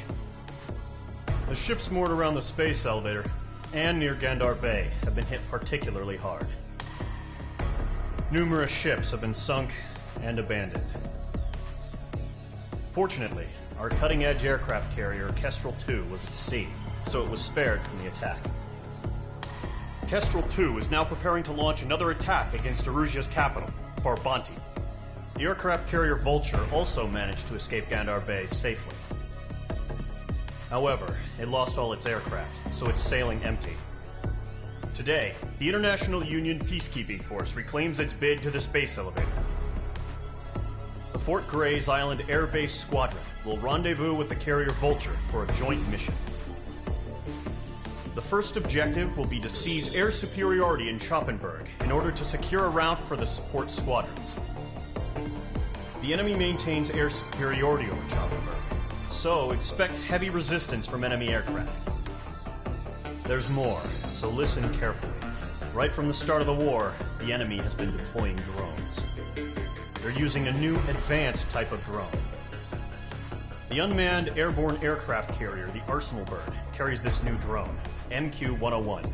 The ships moored around the space elevator and near Gandar Bay have been hit particularly hard. Numerous ships have been sunk and abandoned. Fortunately, our cutting-edge aircraft carrier Kestrel 2 was at sea, so it was spared from the attack. Kestrel 2 is now preparing to launch another attack against Erusia's capital, Farbanti. The aircraft carrier Vulture also managed to escape Gandar Bay safely. However, it lost all its aircraft, so it's sailing empty. Today, the International Union Peacekeeping Force reclaims its bid to the space elevator. The Fort Grays Island Air Base Squadron will rendezvous with the carrier Vulture for a joint mission. The first objective will be to seize air superiority in Schoppenberg in order to secure a route for the support squadrons. The enemy maintains air superiority over Schoppenberg, so expect heavy resistance from enemy aircraft. There's more, so listen carefully. Right from the start of the war, the enemy has been deploying drones. They're using a new advanced type of drone. The unmanned airborne aircraft carrier, the Arsenal Bird, carries this new drone, MQ-101.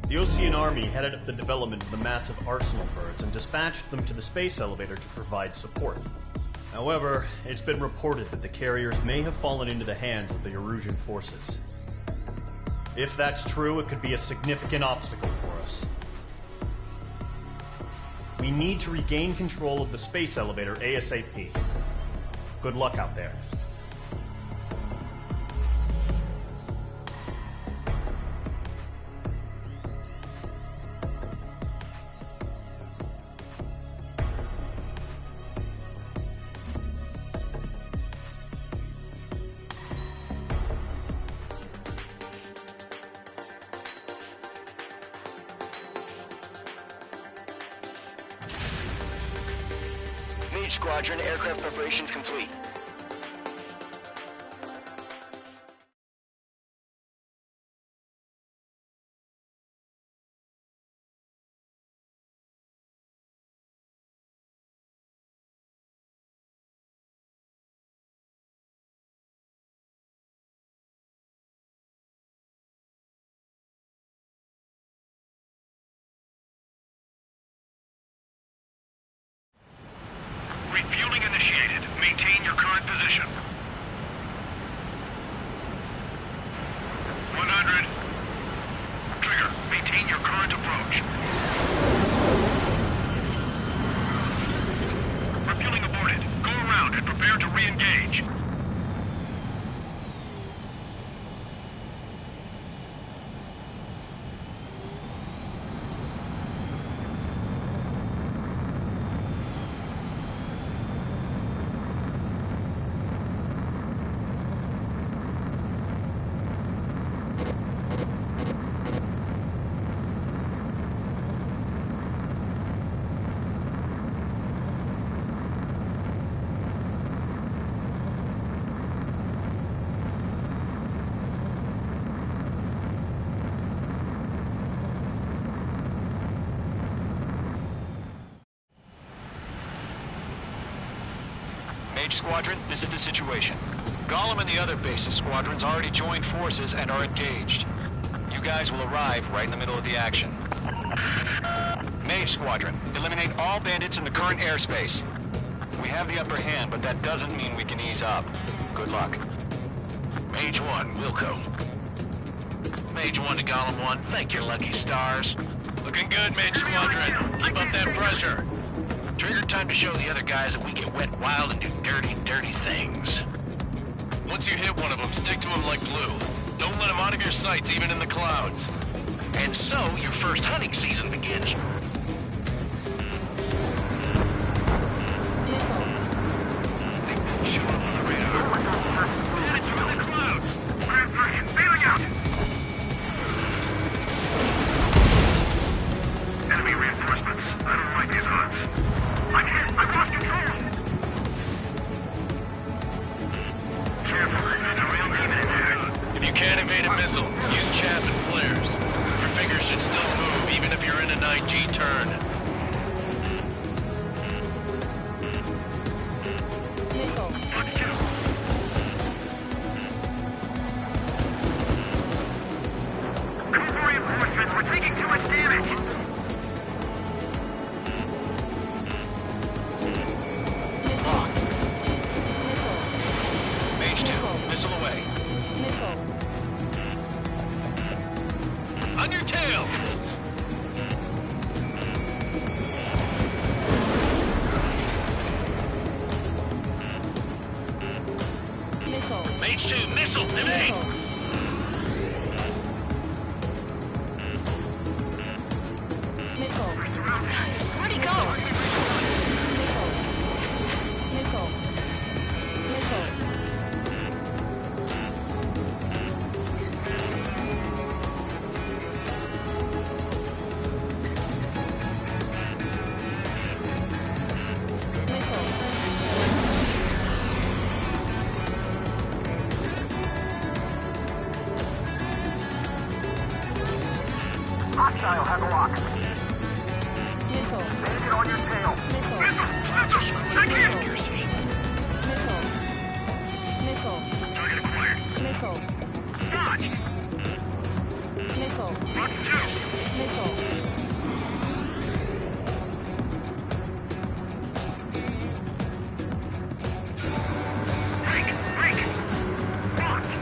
The Osean Army headed up the development of the massive Arsenal Birds and dispatched them to the space elevator to provide support. However, it's been reported that the carriers may have fallen into the hands of the Erusian forces. If that's true, it could be a significant obstacle for us. We need to regain control of the space elevator ASAP. Good luck out there. Mage Squadron, aircraft preparations complete. Refueling initiated. Maintain your current position. 100. Trigger, maintain your current approach. Refueling aborted. Go around and prepare to re-engage. Mage Squadron, this is the situation. Gollum and the other base's squadrons already joined forces and are engaged. You guys will arrive right in the middle of the action. Mage Squadron, eliminate all bandits in the current airspace. We have the upper hand, but that doesn't mean we can ease up. Good luck. Mage 1, Wilco. Mage 1 to Gollum 1, thank your lucky stars. Looking good, Mage Squadron. Keep up that pressure. Trigger, time to show the other guys that we get wet wild and do dirty, dirty things. Once you hit one of them, stick to him like glue. Don't let him out of your sights, even in the clouds. And so, your first hunting season begins. Mage 2, missile, evade! Missile. Where'd he go? Missile. Missile. Hostile has a lock. Missile. Bandit on your tail. Missile. Take it! Your seat. Missile. Missile. Target acquired. Missile. Dodge! Missile. Rock 2! Missile. Break! Break! Blocked!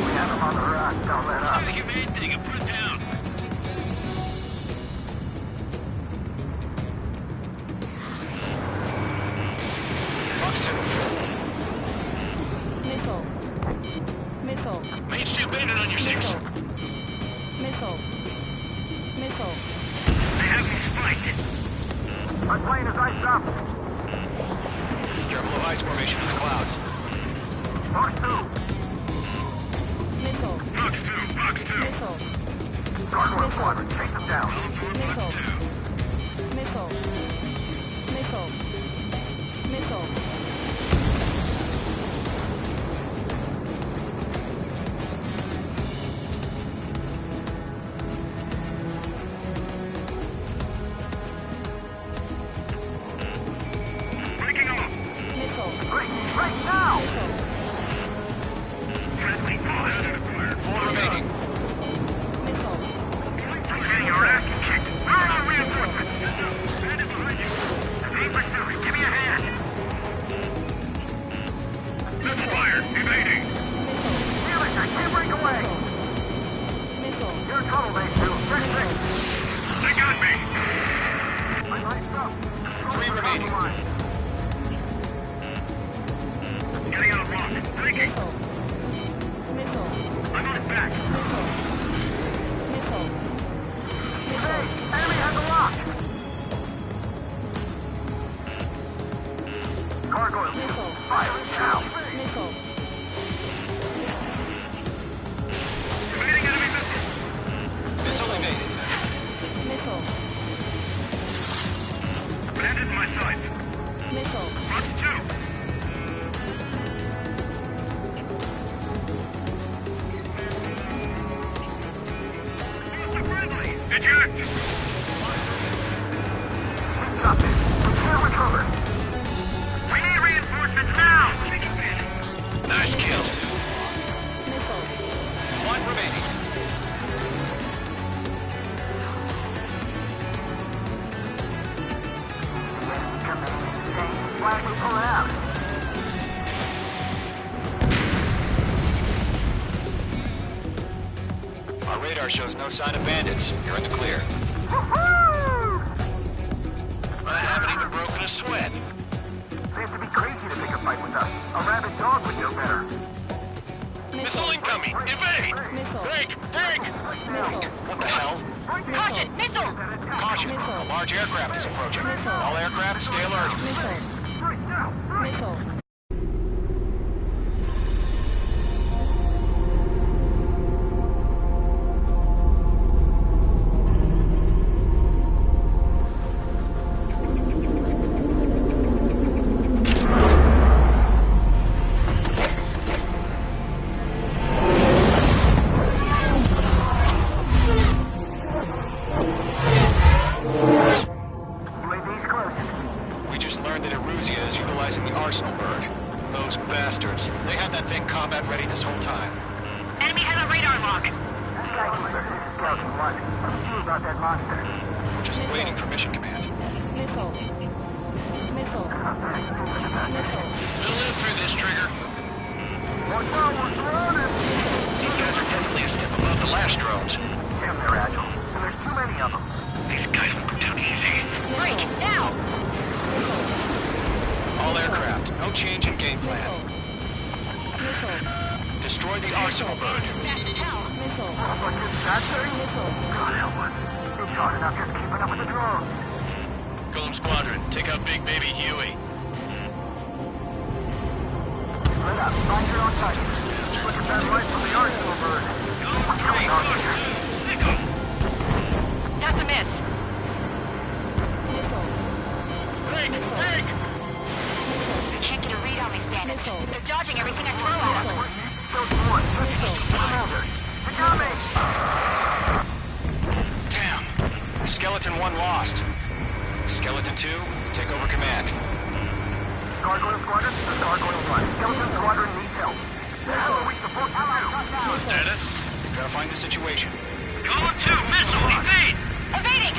We have him on the rack. Don't let up. Do the humane thing and put it down. Fox 2. Missile. Missile. Mage 2, bandit on your 6. Missile. Missile. They have me spiked. My plane is iced up. Careful of ice formation in the clouds. Fox 2. Missile. Fox 2, Fox 2. Missile. Gargoyle squadron, chase them down. Missile. Missile. Missile. Missile. Breaking off. Missile. Right now! Missile. Friendly pause. 4 remaining. Missile. Getting your ass kicked. Where are reinforcements? Bandit behind you. Lead pursuit. Give me a hand. Misfire. Evading. Damn it, I can't break away! Missile. You're in trouble, mate, too. Check six. They got me. I'm iced up. 3 remaining. Getting out of rock. Breaking. Missile. Missile. I'm on his back. Missile. Missile. Hey, enemy has a lock! Gargoyle, Missile. firing now! Missile. Evading enemy missile. Missile evaded. Missile. Bandit in my sights. Missile. Fox 2. Eject! Got this. We can't recover. We need reinforcements now! Nice kill. Missile. 1 remaining. Flag me pull it out. Our radar shows no sign of bandits. You're in the clear. I haven't even broken a sweat. Seems to be crazy to pick a fight with us. A rabid dog would know better. Missile incoming! Evade! Missile. Break! Break! Missile. What the hell? Caution! Missile! Caution! A large aircraft is approaching. All aircraft, stay alert. Missile. Missile. UAV's close. We just learned that Eruzia is utilizing the Arsenal bird. Those bastards. They had that thing combat ready this whole time. Enemy has a radar lock. Skykeeper, this is Scout 1. What's new about that monster? We're just waiting for mission command. Missile. Missile. Missile. We'll live through this, Trigger. Watch out, we're surrounded! These guys are definitely a step above the last drones. Damn, they're agile. And there's too many of them. These guys won't go down easy. Break, now! All aircraft, no change in game plan. Destroy the arsenal bird. Fast as hell. What's this, that thing? God help us. It's hard enough just keeping up with the drones. Golem Squadron, take out Big Baby Huey. Split up. Find your own target. Look at that light from the arsenal bird. What's going on here? That's a miss. Break! Break! I can't get a read on these bandits. They're dodging everything I throw at them. Damn. Skeleton 1 lost. Skeleton 2, take over command. Gargoyle Squadron, this is Gargoyle 1. Skeleton Squadron needs help. The hell are we supposed to do? Status? Verifying the situation. Golem 2, missile, evade! Evading!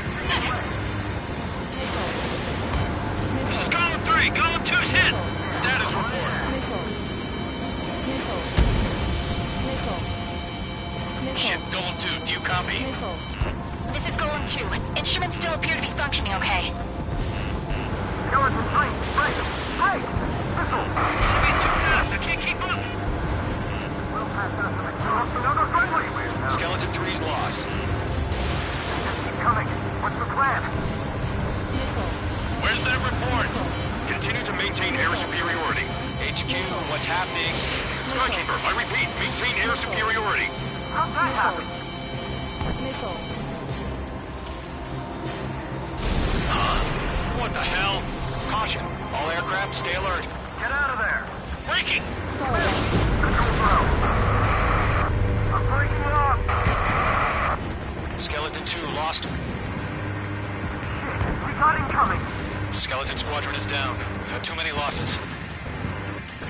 This is Golem 3, Golem 2's hit! Status report. Shit, Golem 2, do you copy? This is Golem 2. Instruments still appear to be functioning okay. Skeleton 3, break! Break! Missile! Enemy's too fast, I can't keep up! We'll pass us and exhaust another friendly. Skeleton 3's lost. Keep coming. What's the plan? Where's that report? Continue to maintain air superiority. HQ, what's happening? Skykeeper, I repeat, maintain air superiority. How'd that happen? What the hell? Caution. All aircraft, stay alert. Get out of there. Breaking! Control throw. I'm breaking off. Skeleton 2 lost. We got incoming. Skeleton Squadron is down. We've had too many losses.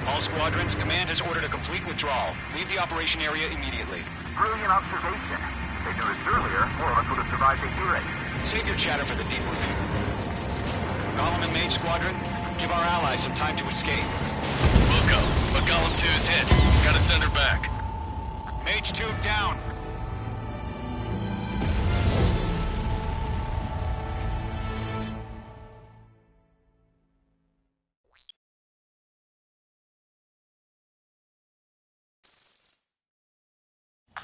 All squadrons, command has ordered a complete withdrawal. Leave the operation area immediately. Brilliant observation. If they knew this earlier, more of us would have survived a hearing. Save your chatter for the debriefing. Golem and Mage Squadron, give our allies some time to escape. We'll go, but Golem 2's hit. Gotta send her back. Mage 2 down.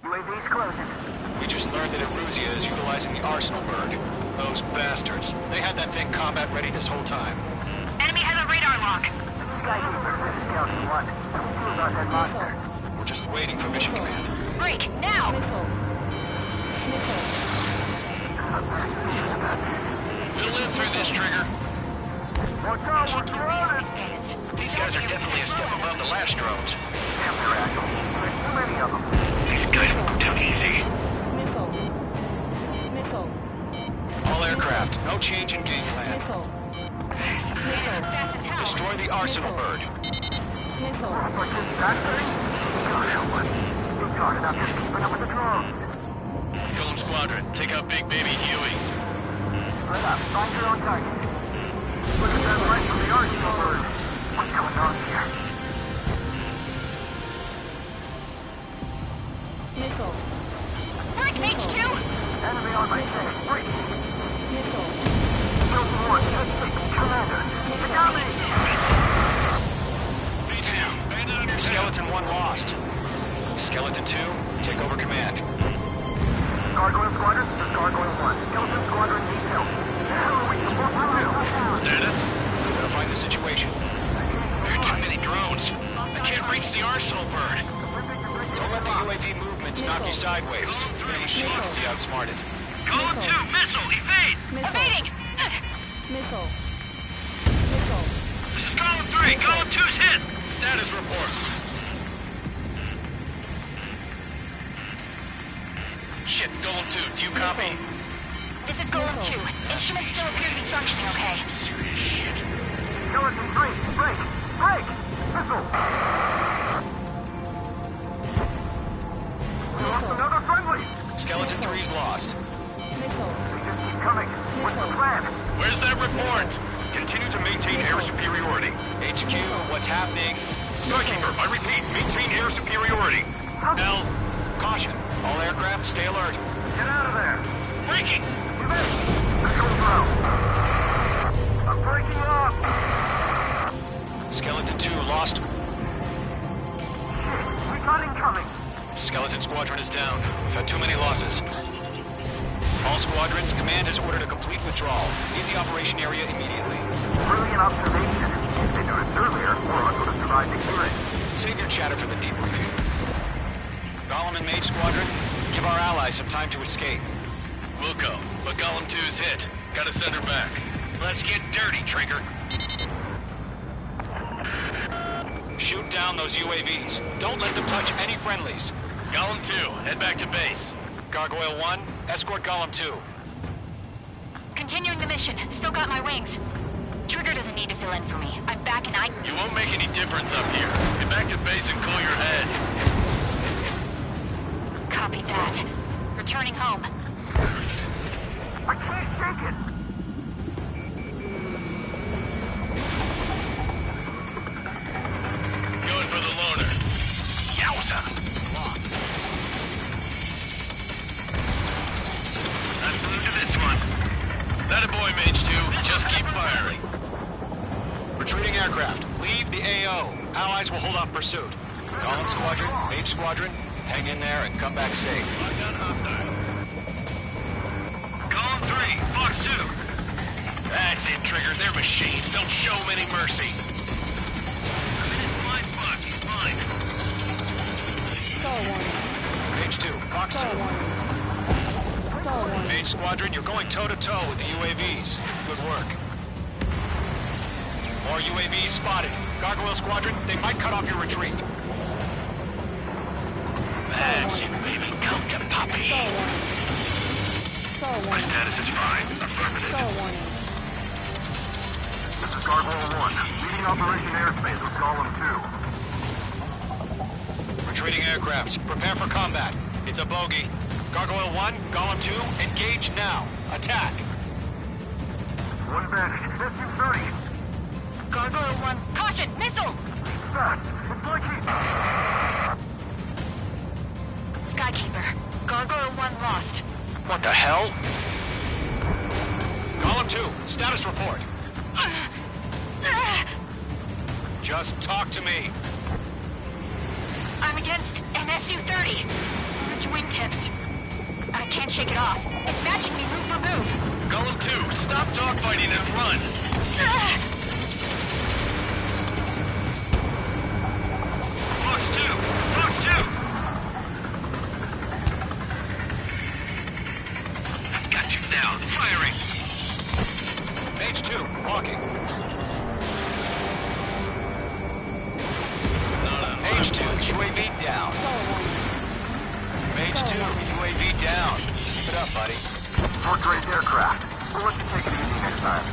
UAV's closing. We just learned that Eruzia is utilizing the Arsenal bird. Those bastards. They had that thing combat ready this whole time. Enemy has a radar lock. Skykeeper, this is Skeleton 1. Two of us had monster. We're just waiting for mission command. Break, now! We'll live through this, Trigger. Watch out, we're surrounded. These guys are definitely a step above the last drones. Damn, they're agile. There's too many of them. These guys won't go down easy. All aircraft, no change in game plan. Destroy the Arsenal bird. What's this, that thing? God help us. It's hard enough just keeping up with the drones. Golem Squadron, take out Big Baby Huey. Split up. Find your own target. Look at that light from the arsenal bird. What's going on here? Break, Mage 2! Enemy on my tail. Break. Skeleton 1, just Commander. You got me! Damn. Skeleton 1 lost. Skeleton 2, take over command. Gargoyle Squadron, this is Gargoyle 1. Skeleton Squadron needs help. The hell are we supposed to do? Status? Verifying the situation. There are too many drones. I can't reach the Arsenal bird. Don't let the UAV movements knock you sideways. Your machine can be outsmarted. Golem 2, missile, evade! Evading! This is Golem 3, Golem 2's hit! Status report. Shit, Golem 2, do you copy? This is Golem 2. Instruments still appear to be functioning okay. Skeleton 3, break! Break! Missile! We lost another friendly! Skeleton 3's lost. They just keep coming. What's the plan? Where's that report? Continue to maintain air superiority. HQ, what's happening? Skykeeper, I repeat, maintain air superiority. L, caution. All aircraft, stay alert. Get out of there! Breaking! Give in! Control throw! I'm breaking off! Skeleton 2 lost. Shit! Recon incoming! Skeleton Squadron is down. We've had too many losses. All squadrons, command has ordered a complete withdrawal. Leave the operation area immediately. Brilliant observation. If they noticed earlier, Warlock would have survived the hearing. Save your chatter for the debriefing. Golem and Mage Squadron, give our allies some time to escape. We'll go, but Golem 2's hit. Gotta send her back. Let's get dirty, Trigger. Shoot down those UAVs. Don't let them touch any friendlies. Golem 2, head back to base. Gargoyle 1, escort Golem 2. Continuing the mission. Still got my wings. Trigger doesn't need to fill in for me. I'm back and You won't make any difference up here. Get back to base and cool your head. Copy that. Returning home. I can't shake it! Going for the loner. Yowza! That's blue to this one. That a boy, Mage 2. Just keep firing. Retreating aircraft. Leave the AO. Allies will hold off pursuit. Golem Squadron, Mage Squadron, hang in there and come back safe. Golem 3, Fox 2. That's it, Trigger. They're machines. Don't show them any mercy. I'm in his blind spot. He's mine. Stall warning. Mage 2, Fox 2. Stall warning. Stall warning. Mage Squadron, you're going toe-to-toe with the UAVs. Good work. More UAVs spotted. Gargoyle Squadron, they might cut off your retreat. That's it, baby. Come to Poppy. Stall warning. Stall My warning. status is fine. Affirmative. Stall warning. This is Gargoyle 1, leading Operation Airspace with Golem 2. Retreating aircrafts, prepare for combat. It's a bogey. Gargoyle 1, Golem 2, engage now. Attack. One vanished. SU-30. Gargoyle 1. Caution! Missile! Fast. It's like he... Skykeeper. Gargoyle 1 lost. What the hell? Golem 2, status report. Just talk to me. I'm against an SU-30. Orange wingtips. I can't shake it off. It's matching me move for move. Golem 2, stop dogfighting and run. Fox 2! Fox 2! I've got you now. Firing. Mage 2, walking. Mage 2, UAV down. Mage 2, UAV down. Keep it up, buddy. Fourth-grade aircraft. We'll let you take it easy next time.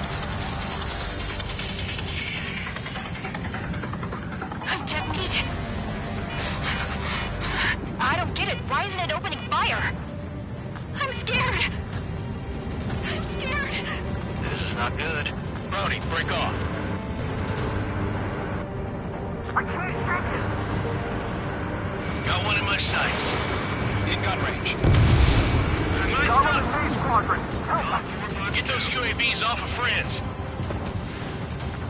I'm dead meat. I don't get it. Why isn't it opening fire? I'm scared. I'm scared. This is not good. Brownie, break off. I can't shake it! Got one in my sights. In gun range. Golem and Mage Squadron, help us! Get those UAVs off of friends.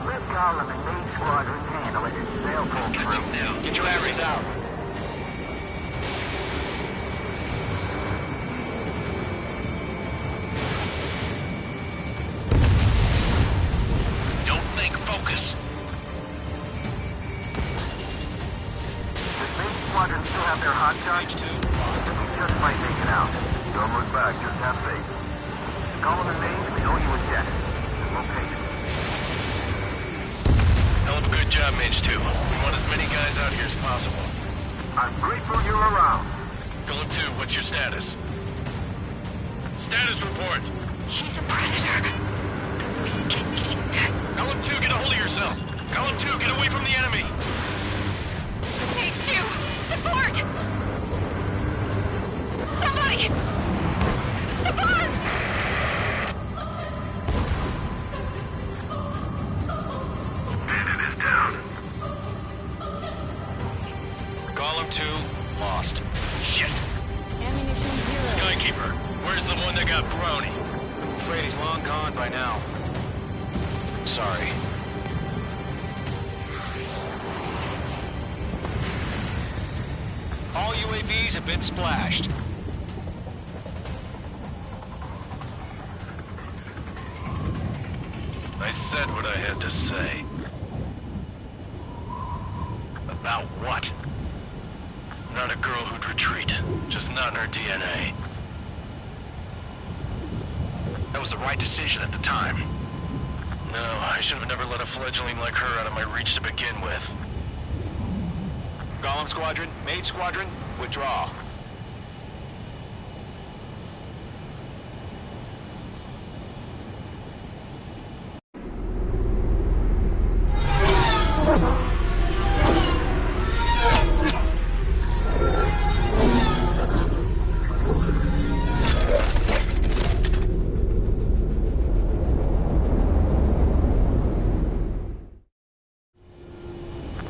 Let Golem and Mage Squadron handle it. They'll pull through. Now, Get your asses out. Don't think, focus. Does Mage Squadron still have their hot Mage shots? 2, We just might make it out. Don't look back, just have faith. Golem and Mage, we owe you a debt. We'll pay it. Hell of a good job, Mage 2. We want as many guys out here as possible. I'm grateful you're around. Golem 2, what's your status? Status report. He's a predator. We get eaten. Golem 2, get a hold of yourself. Golem 2, get away from the enemy. Mage 2, support! Somebody! Support! Bandit is down. Golem 2, lost. Shit. Ammunition 0. Sky Skykeeper? Where's the one that got brownie? I'm afraid he's long gone by now. Sorry. All UAVs have been splashed. I said what I had to say. About what? Not a girl who'd retreat. Just not in her DNA. That was the right decision at the time. No, I should have never let a fledgling like her out of my reach to begin with. Golem Squadron, Mage Squadron, withdraw.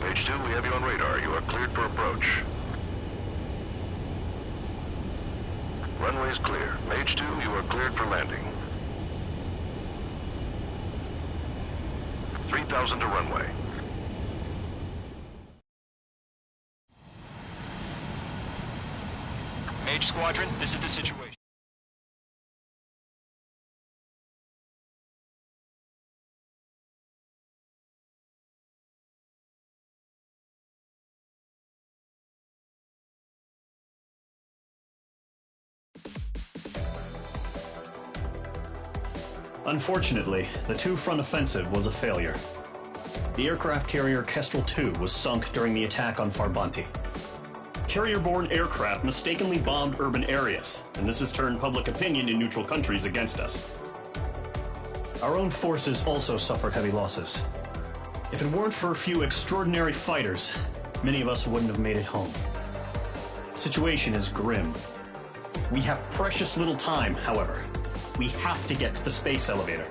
Mage 2, we have you on radar. You are cleared for approach. Runway is clear. Mage 2, you are cleared for landing. 3,000 to runway. Mage Squadron, this is the situation. Unfortunately, the two-front offensive was a failure. The aircraft carrier Kestrel II was sunk during the attack on Farbanti. Carrier-borne aircraft mistakenly bombed urban areas, and this has turned public opinion in neutral countries against us. Our own forces also suffered heavy losses. If it weren't for a few extraordinary fighters, many of us wouldn't have made it home. The situation is grim. We have precious little time, however. We have to get to the space elevator.